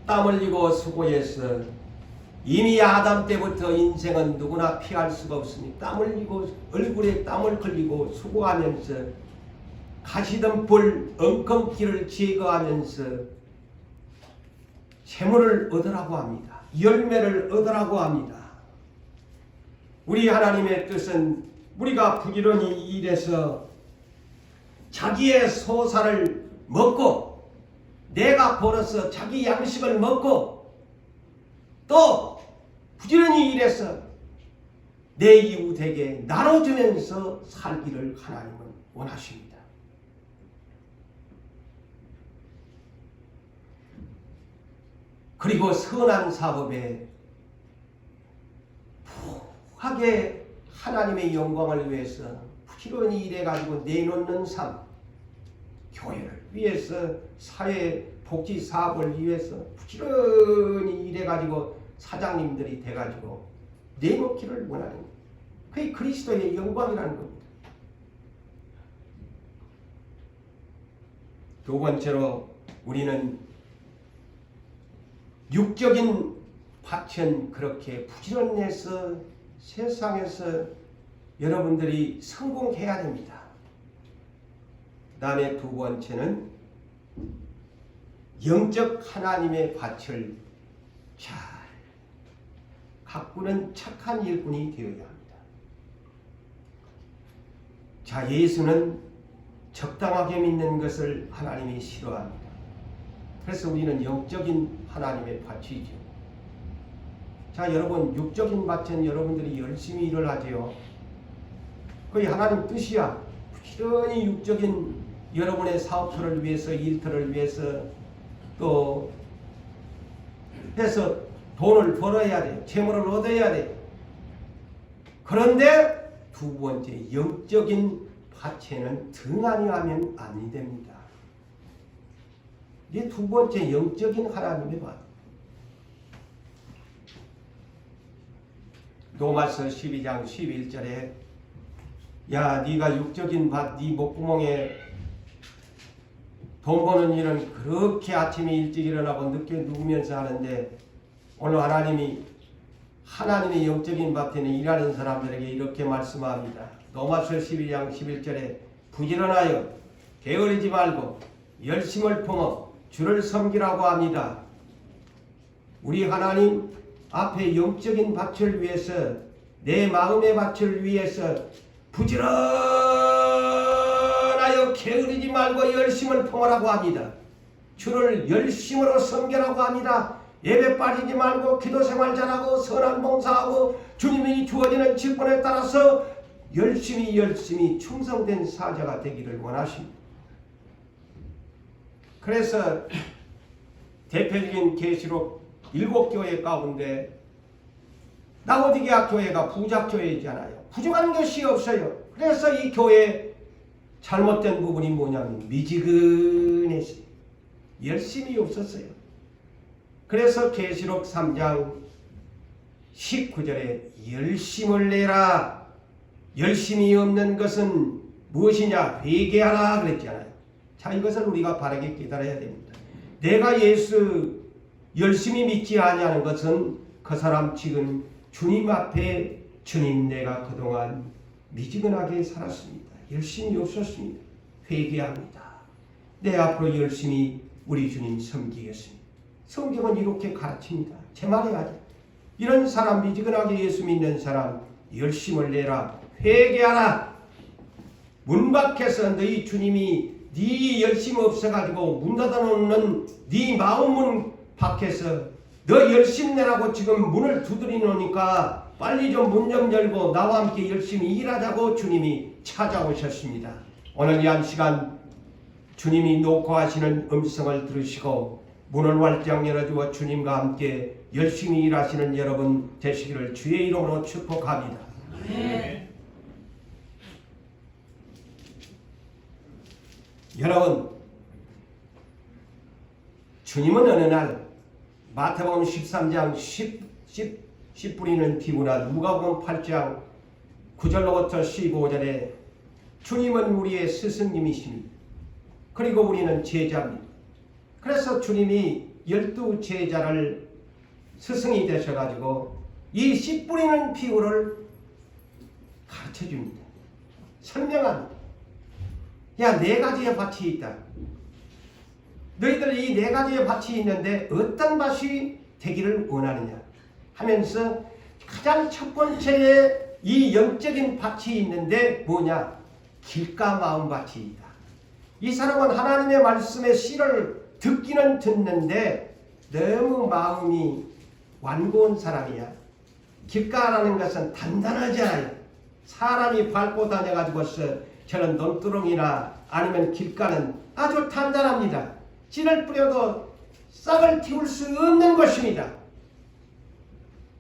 Speaker 1: 땀 흘리고 수고해서 이미 아담 때부터 인생은 누구나 피할 수가 없습니다. 땀 흘리고 얼굴에 땀을 흘리고 수고하면서 가시덤불 엉겅퀴를 제거하면서 재물을 얻으라고 합니다. 열매를 얻으라고 합니다. 우리 하나님의 뜻은 우리가 부지런히 일해서 자기의 소사를 먹고 내가 벌어서 자기 양식을 먹고 또 부지런히 일해서 내 이웃에게 나눠주면서 살기를 하나님은 원하십니다. 그리고 선한 사업에 하게 하나님의 영광을 위해서 부지런히 일해가지고 내놓는 삶, 교회를 위해서 사회 복지 사업을 위해서 부지런히 일해가지고 사장님들이 돼가지고 내놓기를 원하는 거예요. 그게 그리스도의 영광이라는 겁니다. 두 번째로 우리는 육적인 밭은 그렇게 부지런해서 세상에서 여러분들이 성공해야 됩니다. 그 다음에 두 번째는 영적 하나님의 밭을 잘 가꾸는 착한 일꾼이 되어야 합니다. 자, 예수는 적당하게 믿는 것을 하나님이 싫어합니다. 그래서 우리는 영적인 하나님의 밭이죠. 자, 여러분, 육적인 밭은 여러분들이 열심히 일을 하지요. 그게 하나님 뜻이야. 부지런히 육적인 여러분의 사업터를 위해서, 일터를 위해서 또 해서 돈을 벌어야 돼. 재물을 얻어야 돼. 그런데 두 번째, 영적인 밭에는 등한히 하면 안 됩니다. 이게 두 번째 영적인 하나님의 밭. 로마서 12장 11절에 야, 네가 육적인 밭, 네 목구멍에 돈 버는 일은 그렇게 아침에 일찍 일어나고 늦게 누우면서 하는데 오늘 하나님이 하나님의 영적인 밭에는 일하는 사람들에게 이렇게 말씀합니다. 로마서 12장 11절에 부지런하여 게으르지 말고 열심을 품어 주를 섬기라고 합니다. 우리 하나님 앞에 영적인 밭을 위해서 내 마음의 밭을 위해서 부지런하여 게으르지 말고 열심을 품으라고 합니다. 주를 열심으로 섬기라고 합니다. 예배 빠지지 말고 기도 생활 잘하고 선한 봉사하고 주님이 주어지는 직분에 따라서 열심히 충성된 사자가 되기를 원하십니다. 그래서 대표적인 계시록 7교회 가운데 라오디게아 교회가 부작교회이잖아요. 부족한 것이 없어요. 그래서 이 교회에 잘못된 부분이 뭐냐면 미지근했어요. 열심이 없었어요. 그래서 계시록 3장 19절에 열심을 내라. 열심이 없는 것은 무엇이냐? 회개하라 그랬잖아요. 자, 이것을 우리가 바르게 깨달아야 됩니다. 내가 예수 열심히 믿지 아니하는 것은 그 사람 지금 주님 앞에 주님 내가 그동안 미지근하게 살았습니다. 열심히 없었습니다. 회개합니다. 내 앞으로 열심히 우리 주님 섬기겠습니다. 성경은 이렇게 가르칩니다. 제 말이 아니에요. 이런 사람, 미지근하게 예수 믿는 사람 열심을 내라. 회개하라. 문 밖에서 너희 주님이 네 열심 없어가지고 문 닫아놓는 네 마음 문 밖에서 너 열심 내라고 지금 문을 두드려 놓으니까 빨리 좀 문 좀 열고 나와 함께 열심히 일하자고 주님이 찾아오셨습니다. 오늘 이 한 시간 주님이 녹화하시는 음성을 들으시고 문을 활짝 열어주어 주님과 함께 열심히 일하시는 여러분 되시기를 주의 이름으로 축복합니다. 네. 여러분, 주님은 어느 날 마태복음 13장 10 뿌리는 비구나 누가복음 8장 9절로부터 15절에 주님은 우리의 스승님이십니다. 그리고 우리는 제자입니다. 그래서 주님이 12제자를 스승이 되셔가지고 이 씨 뿌리는 비유를 가르쳐줍니다. 설명합니다. 야, 4가지의 밭이 있다. 너희들 이 4가지의 밭이 있는데 어떤 밭이 되기를 원하느냐 하면서 가장 첫 번째에 이 영적인 밭이 있는데 뭐냐? 길가 마음 밭이 있다. 이 사람은 하나님의 말씀의 씨를 듣기는 듣는데 너무 마음이 완고한 사람이야. 길가라는 것은 단단하지 않아요. 사람이 밟고 다녀가지고서 저런 논두렁이나 아니면 길가는 아주 단단합니다. 씨를 뿌려도 싹을 틔울 수 없는 것입니다.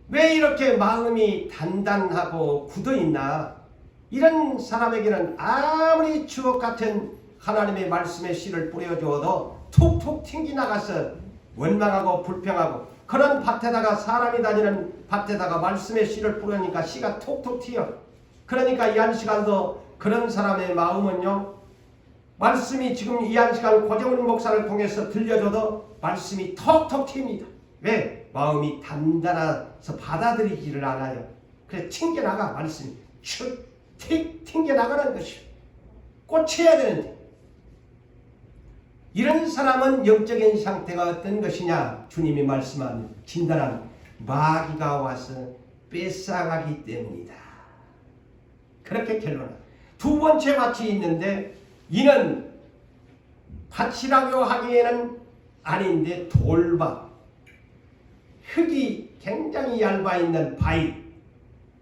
Speaker 1: 왜 이렇게 마음이 단단하고 굳어있나? 이런 사람에게는 아무리 주옥 같은 하나님의 말씀의 씨를 뿌려주어도 툭툭 튕겨나가서 원망하고 불평하고, 그런 밭에다가, 사람이 다니는 밭에다가 말씀의 씨를 뿌리니까 씨가 툭툭 튀어. 그러니까 이 한 시간도 그런 사람의 마음은요, 말씀이 지금 이 한 시간 고정훈 목사를 통해서 들려줘도 말씀이 톡톡 튑니다. 왜? 마음이 단단해서 받아들이지를 않아요. 그래서 튕겨나가. 말씀이 축 튕겨나가는 것이요. 꽂혀야 되는데, 이런 사람은 영적인 상태가 어떤 것이냐? 주님이 말씀하는 진단한 마귀가 와서 뺏어가기 때문이다. 그렇게 결론합니다. 두 번째 밭이 있는데, 이는 밭이라고 하기에는 아닌데 돌밭, 흙이 굉장히 얇아 있는 바위,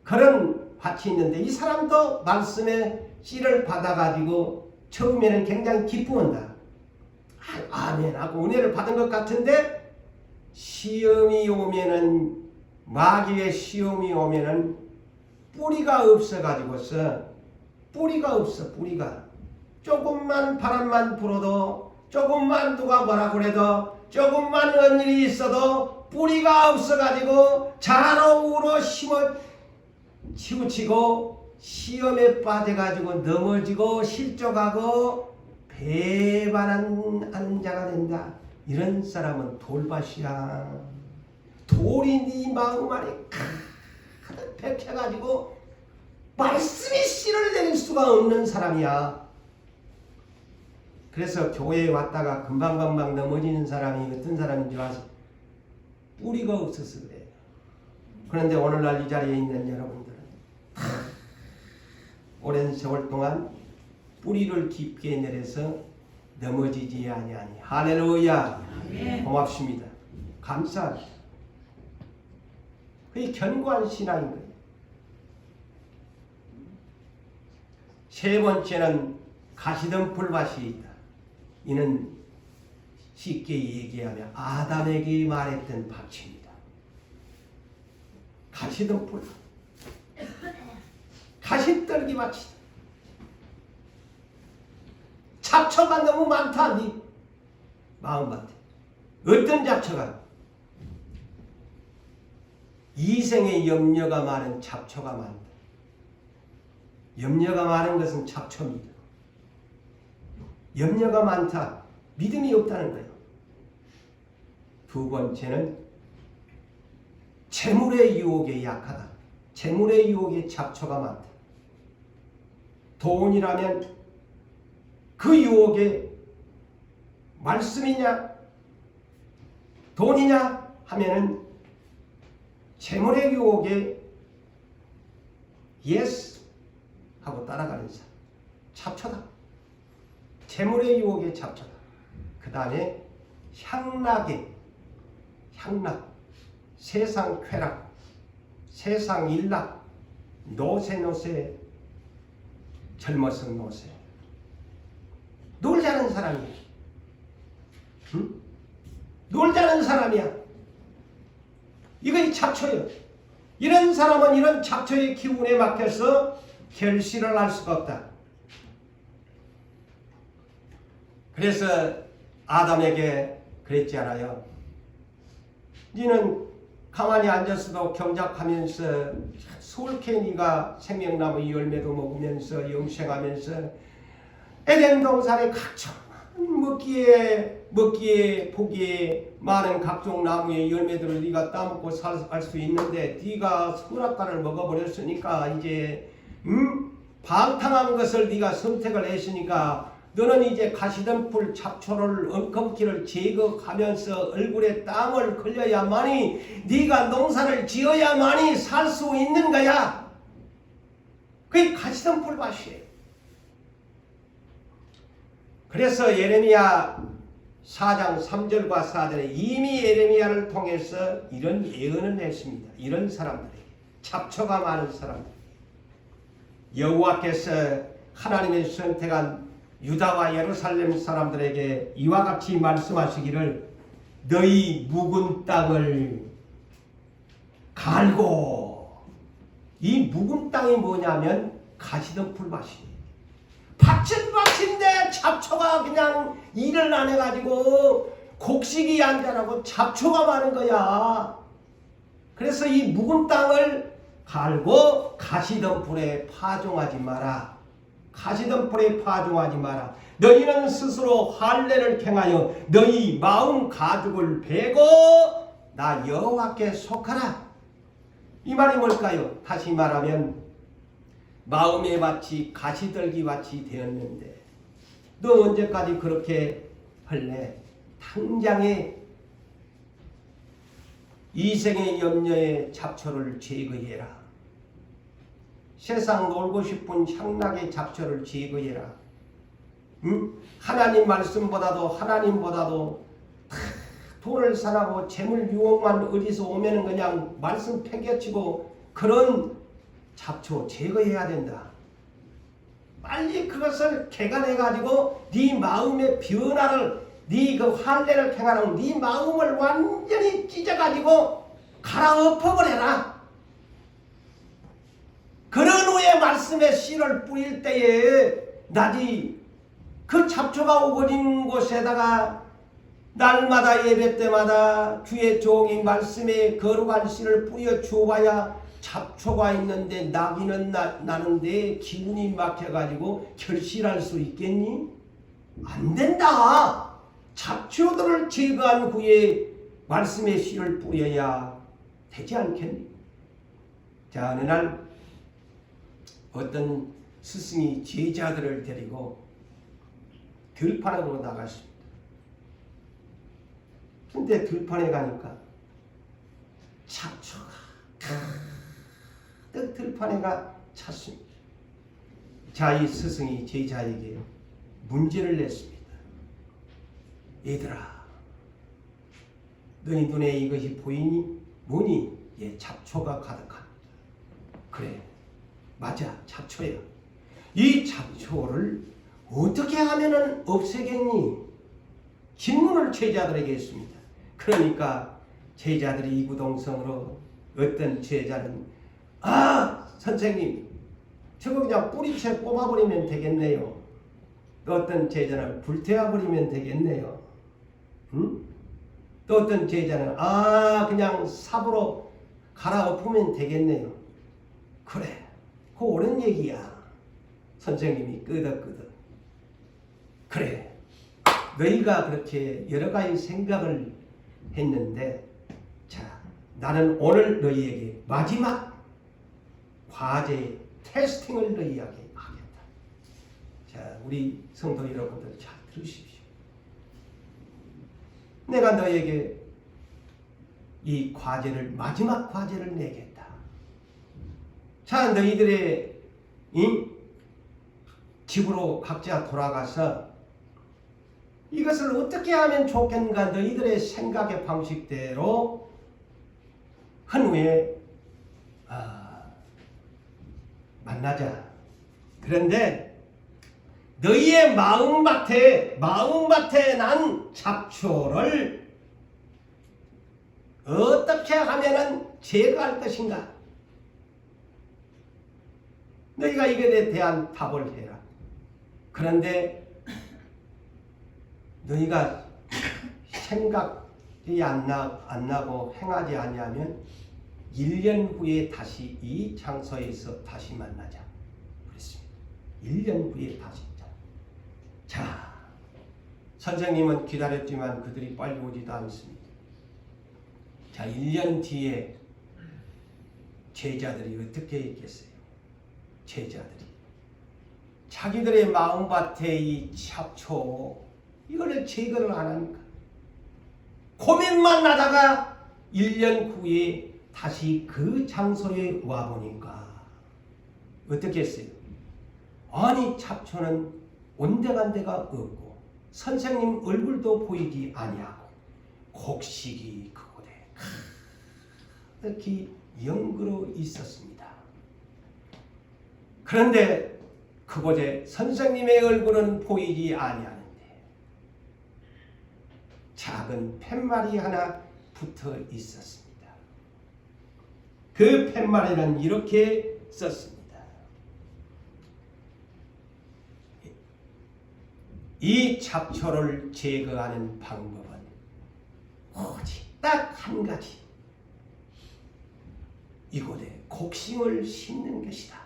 Speaker 1: 그런 밭이 있는데, 이 사람도 말씀의 씨를 받아가지고 처음에는 굉장히 기뻐한다. 아멘 하고 은혜를 받은 것 같은데, 시험이 오면은, 마귀의 시험이 오면은 뿌리가 없어가지고서, 뿌리가 없어. 뿌리가 조금만 바람만 불어도, 조금만 누가 뭐라 그래도, 조금만 어떤 일이 있어도 뿌리가 없어가지고 자로우로 심어 치우치고 시험에 빠져가지고 넘어지고 실족하고 배반한 자가 된다. 이런 사람은 돌밭이야. 돌이 네 마음 안에 가득 박혀가지고 말씀의 씨를 내릴 수가 없는 사람이야. 그래서 교회에 왔다가 금방금방 넘어지는 사람이 어떤 사람인지 와서 뿌리가 없어서 그래요. 그런데 오늘날 이 자리에 있는 여러분들은 오랜 세월 동안 뿌리를 깊게 내려서 넘어지지 아니하니. 할렐루야. 아멘. 고맙습니다. 감사합니다. 그게 견고한 신앙인 거예요. 세 번째는 가시덤불 밭이 있다. 이는 쉽게 얘기하면 아담에게 말했던 밭입니다. 가시덤불, 가시떨기 밭이다. 잡초가 너무 많다. 네 마음밭에. 어떤 잡초가? 이생의 염려가 많은 잡초가 많다. 염려가 많은 것은 잡초입니다. 염려가 많다. 믿음이 없다는 거예요. 두 번째는 재물의 유혹에 약하다. 재물의 유혹에 잡초가 많다. 돈이라면 그 유혹에 말씀이냐 돈이냐 하면은 재물의 유혹에 예스 하고 따라가는 사람, 잡초다. 재물의 유혹에 잡초다. 그 다음에 향락, 세상 쾌락, 세상 일락, 노세, 젊어서 노세. 놀자는 사람이야. 응? 놀자는 사람이야. 이거 잡초예요. 이런 사람은 이런 잡초의 기운에 막혀서 결실을 할 수가 없다. 그래서 아담에게 그랬잖아요. 너는 가만히 앉아서도 경작하면서 솔케 네가 생명나무 열매도 먹으면서 영생하면서 에덴 동산의 각종 먹기에 보기에 많은 각종 나무의 열매들을 네가 따먹고 살 수 있는데 네가 선악과를 먹어버렸으니까 이제 방탕한 것을 네가 선택을 했으니까 너는 이제 가시덤불 잡초를 엉겅퀴를 제거하면서 얼굴에 땀을 흘려야만이 네가 농사를 지어야만이 살 수 있는 거야. 그게 가시덤불 밭이에요. 그래서 예레미야 4장 3절과 4절에 이미 예레미야를 통해서 이런 예언을 했습니다. 이런 사람들에게, 잡초가 많은 사람들, 여호와께서 하나님의 선택한 유다와 예루살렘 사람들에게 이와 같이 말씀하시기를 너희 묵은 땅을 갈고, 이 묵은 땅이 뭐냐면 가시덤불 밭이. 밭은 밭인데 잡초가 그냥 일을 안 해가지고 곡식이 안 자라고 잡초가 많은 거야. 그래서 이 묵은 땅을 갈고 가시덤불에 파종하지 마라. 가시덤불에 파종하지 마라. 너희는 스스로 할례를 행하여 너희 마음 가죽을 베고 나 여호와께 속하라. 이 말이 뭘까요? 다시 말하면 마음의 밭이 가시떨기 밭이 되었는데 너 언제까지 그렇게 할래? 당장에 이생의 염려의 잡초를 제거해라. 세상 놀고 싶은 향락의 잡초를 제거해라. 응? 하나님 말씀보다도 돈을 사랑하고 재물 유혹만 어디서 오면은 그냥 말씀 팽개치고 그런 잡초 제거해야 된다. 빨리 그것을 개간해가지고 네 마음의 변화를, 네 그 할례를 행하는 네 마음을 완전히 찢어가지고 갈아엎어버려라. 그런 후에 말씀의 씨를 뿌릴 때에 나지 그 잡초가 오거진 곳에다가 날마다 예배 때마다 주의 종이 말씀에 거룩한 씨를 뿌려 주어야 잡초가 있는데 나기는 나는데 기운이 막혀가지고 결실할 수 있겠니? 안 된다. 잡초들을 제거한 후에 말씀의 씨를 뿌려야 되지 않겠니? 자, 어느 날 어떤 스승이 제자들을 데리고 들판으로 나갔습니다. 근데 들판에 가니까 잡초가 가득 들판에가 찼습니다. 자, 이 스승이 제자에게 문제를 냈습니다. 얘들아, 너희 눈에 이것이 보이니? 뭐니? 예, 잡초가 가득합니다. 그래, 맞아, 잡초야. 이 잡초를 어떻게 하면은 없애겠니? 질문을 제자들에게 했습니다. 그러니까 제자들이 이구동성으로 어떤 제자는 선생님 저거 그냥 뿌리채 뽑아버리면 되겠네요. 또 어떤 제자는 불태워버리면 되겠네요. 응? 또 어떤 제자는 그냥 삽으로 갈아엎으면 되겠네요. 그래, 그거 옳은 얘기야. 선생님이 끄덕끄덕. 그래, 너희가 그렇게 여러 가지 생각을 했는데, 자, 나는 오늘 너희에게 마지막 과제 테스팅을 너희에게 하겠다. 자, 우리 성도 여러분들 잘 들으십시오. 내가 너희에게 이 과제를, 마지막 과제를 내겠다. 자, 너희들의 집으로 각자 돌아가서 이것을 어떻게 하면 좋겠는가 너희들의 생각의 방식대로 한 후에 만나자. 그런데 너희의 마음밭에 난 잡초를 어떻게 하면은 제거할 것인가? 너희가 이것에 대한 답을 해라. 그런데 너희가 생각이 안 나고 행하지 아니하면 1년 후에 다시 이 장소에서 다시 만나자. 그랬습니다. 1년 후에 다시. 자, 선생님은 기다렸지만 그들이 빨리 오지도 않습니다. 자, 1년 뒤에 제자들이 어떻게 했겠어요? 제자들이 자기들의 마음밭에 이 잡초 이거를 제거를 안 하니까 고민만 하다가 1년 후에 다시 그 장소에 와보니까 어떻게 했어요? 아니, 잡초는 온데간데가 없고 선생님 얼굴도 보이지 아니하고 곡식이 그곳에 가득히 연그러 있었습니다. 그런데 그곳에 선생님의 얼굴은 보이지 아니하는데 작은 팻말이 하나 붙어 있었습니다. 그 팻말에는 이렇게 썼습니다. 이 잡초를 제거하는 방법은 오직 딱 한 가지. 이곳에 곡식을 심는 것이다.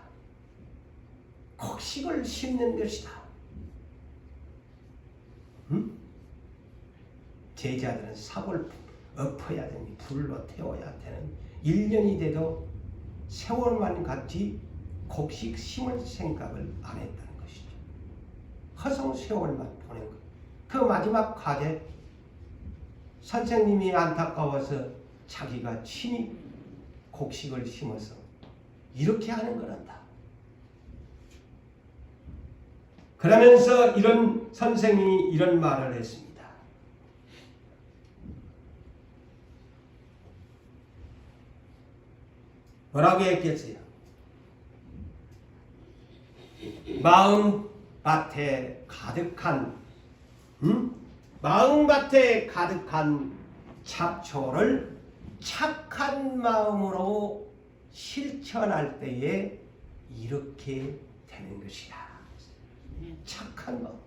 Speaker 1: 곡식을 심는 것이다. 제자들은 삽을 엎어야 되니 불로 태워야 되는 1년이 돼도 세월만 같이 곡식 심을 생각을 안 했다는 것이죠. 허송 세월만 보낸 것. 그 마지막 과제, 선생님이 안타까워서 자기가 친히 곡식을 심어서 이렇게 하는 거란다. 그러면서 이런 선생님이 이런 말을 했습니다. 뭐라고 했겠어요? 마음밭에 가득한 잡초를 착한 마음으로 실천할 때에 이렇게 되는 것이다. 착한 마음.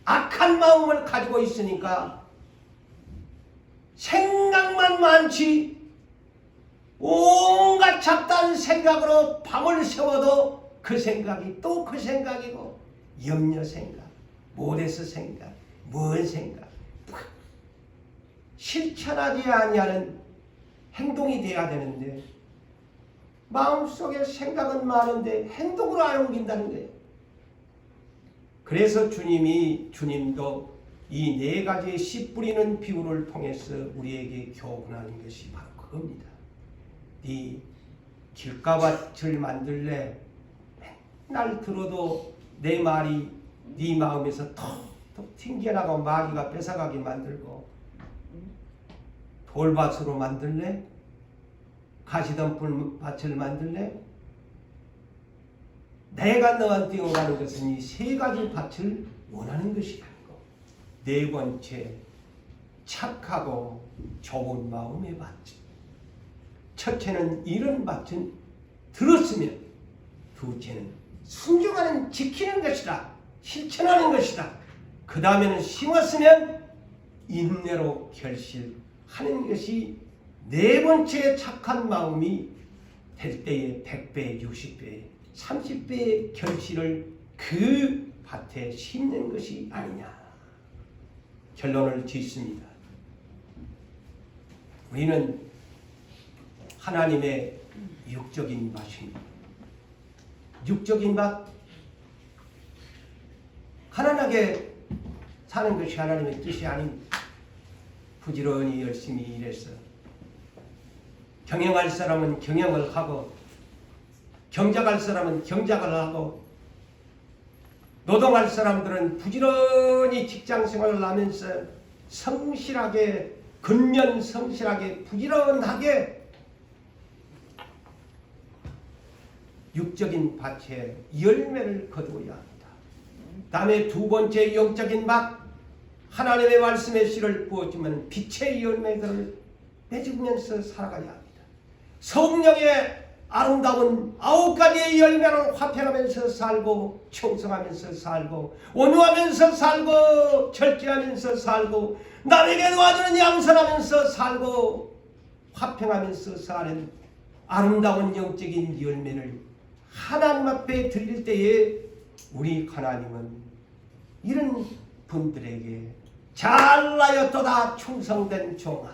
Speaker 1: 악한 마음을 가지고 있으니까 생각만 많지, 온갖 잡다한 생각으로 밤을 새워도 그 생각이 또 그 생각이고, 염려 생각, 못해서 생각, 뭔 생각, 실천하지 아니하는 행동이 돼야 되는데 마음속에 생각은 많은데 행동으로 안 옮긴다는 거예요. 그래서 주님도 이 4가지의 씨 뿌리는 비유를 통해서 우리에게 교훈하는 것이 바로 그겁니다. 네 길가밭을 만들래? 맨날 들어도 내 말이 네 마음에서 톡톡 튕겨나가고 마귀가 뺏어가게 만들고, 돌밭으로 만들래? 가시덤불 밭을 만들래? 내가 너한테 원하는 것은 이 3가지 밭을 원하는 것이 아니고, 4번째, 착하고 좋은 마음의 밭. 첫째는 이런 밭은 들었으면, 둘째는 순종하는, 지키는 것이다. 실천하는 것이다. 그 다음에는 심었으면 인내로 결실하는 것이 4번째 착한 마음이 될 때에 100배, 60배, 30배의 결실을 그 밭에 심는 것이 아니냐. 결론을 짓습니다. 우리는 하나님의 육적인 밭입니다. 육적인 밭, 가난하게 사는 것이 하나님의 뜻이 아닙니다. 부지런히 열심히 일해서 경영할 사람은 경영을 하고, 경작할 사람은 경작을 하고, 노동할 사람들은 부지런히 직장생활을 하면서 성실하게, 근면 성실하게, 부지런하게 육적인 밭에 열매를 거두어야 합니다. 다음에 2번째 영적인 밭, 하나님의 말씀의 씨를 부어주면 빛의 열매들을 맺으면서 살아가야 합니다. 성령의 아름다운 9가지의 열매를 화평하면서 살고, 충성하면서 살고, 온유하면서 살고, 절제하면서 살고, 남에게 도와주는 양선하면서 살고, 화평하면서 사는 아름다운 영적인 열매를 하나님 앞에 드릴 때에 우리 하나님은 이런 분들에게 잘나였도다 충성된 종아,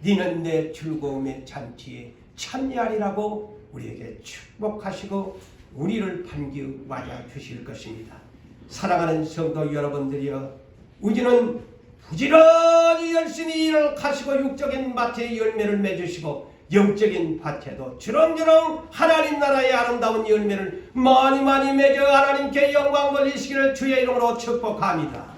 Speaker 1: 니는 내 즐거움의 잔치에 참여하리라고 우리에게 축복하시고 우리를 반기 맞아 주실 것입니다. 사랑하는 성도 여러분들이여, 우리는 부지런히 열심히 일을 하시고 육적인 밭에 열매를 맺으시고 영적인 밭에도 주렁주렁 하나님 나라의 아름다운 열매를 많이 맺어 하나님께 영광 돌리시기를 주의 이름으로 축복합니다.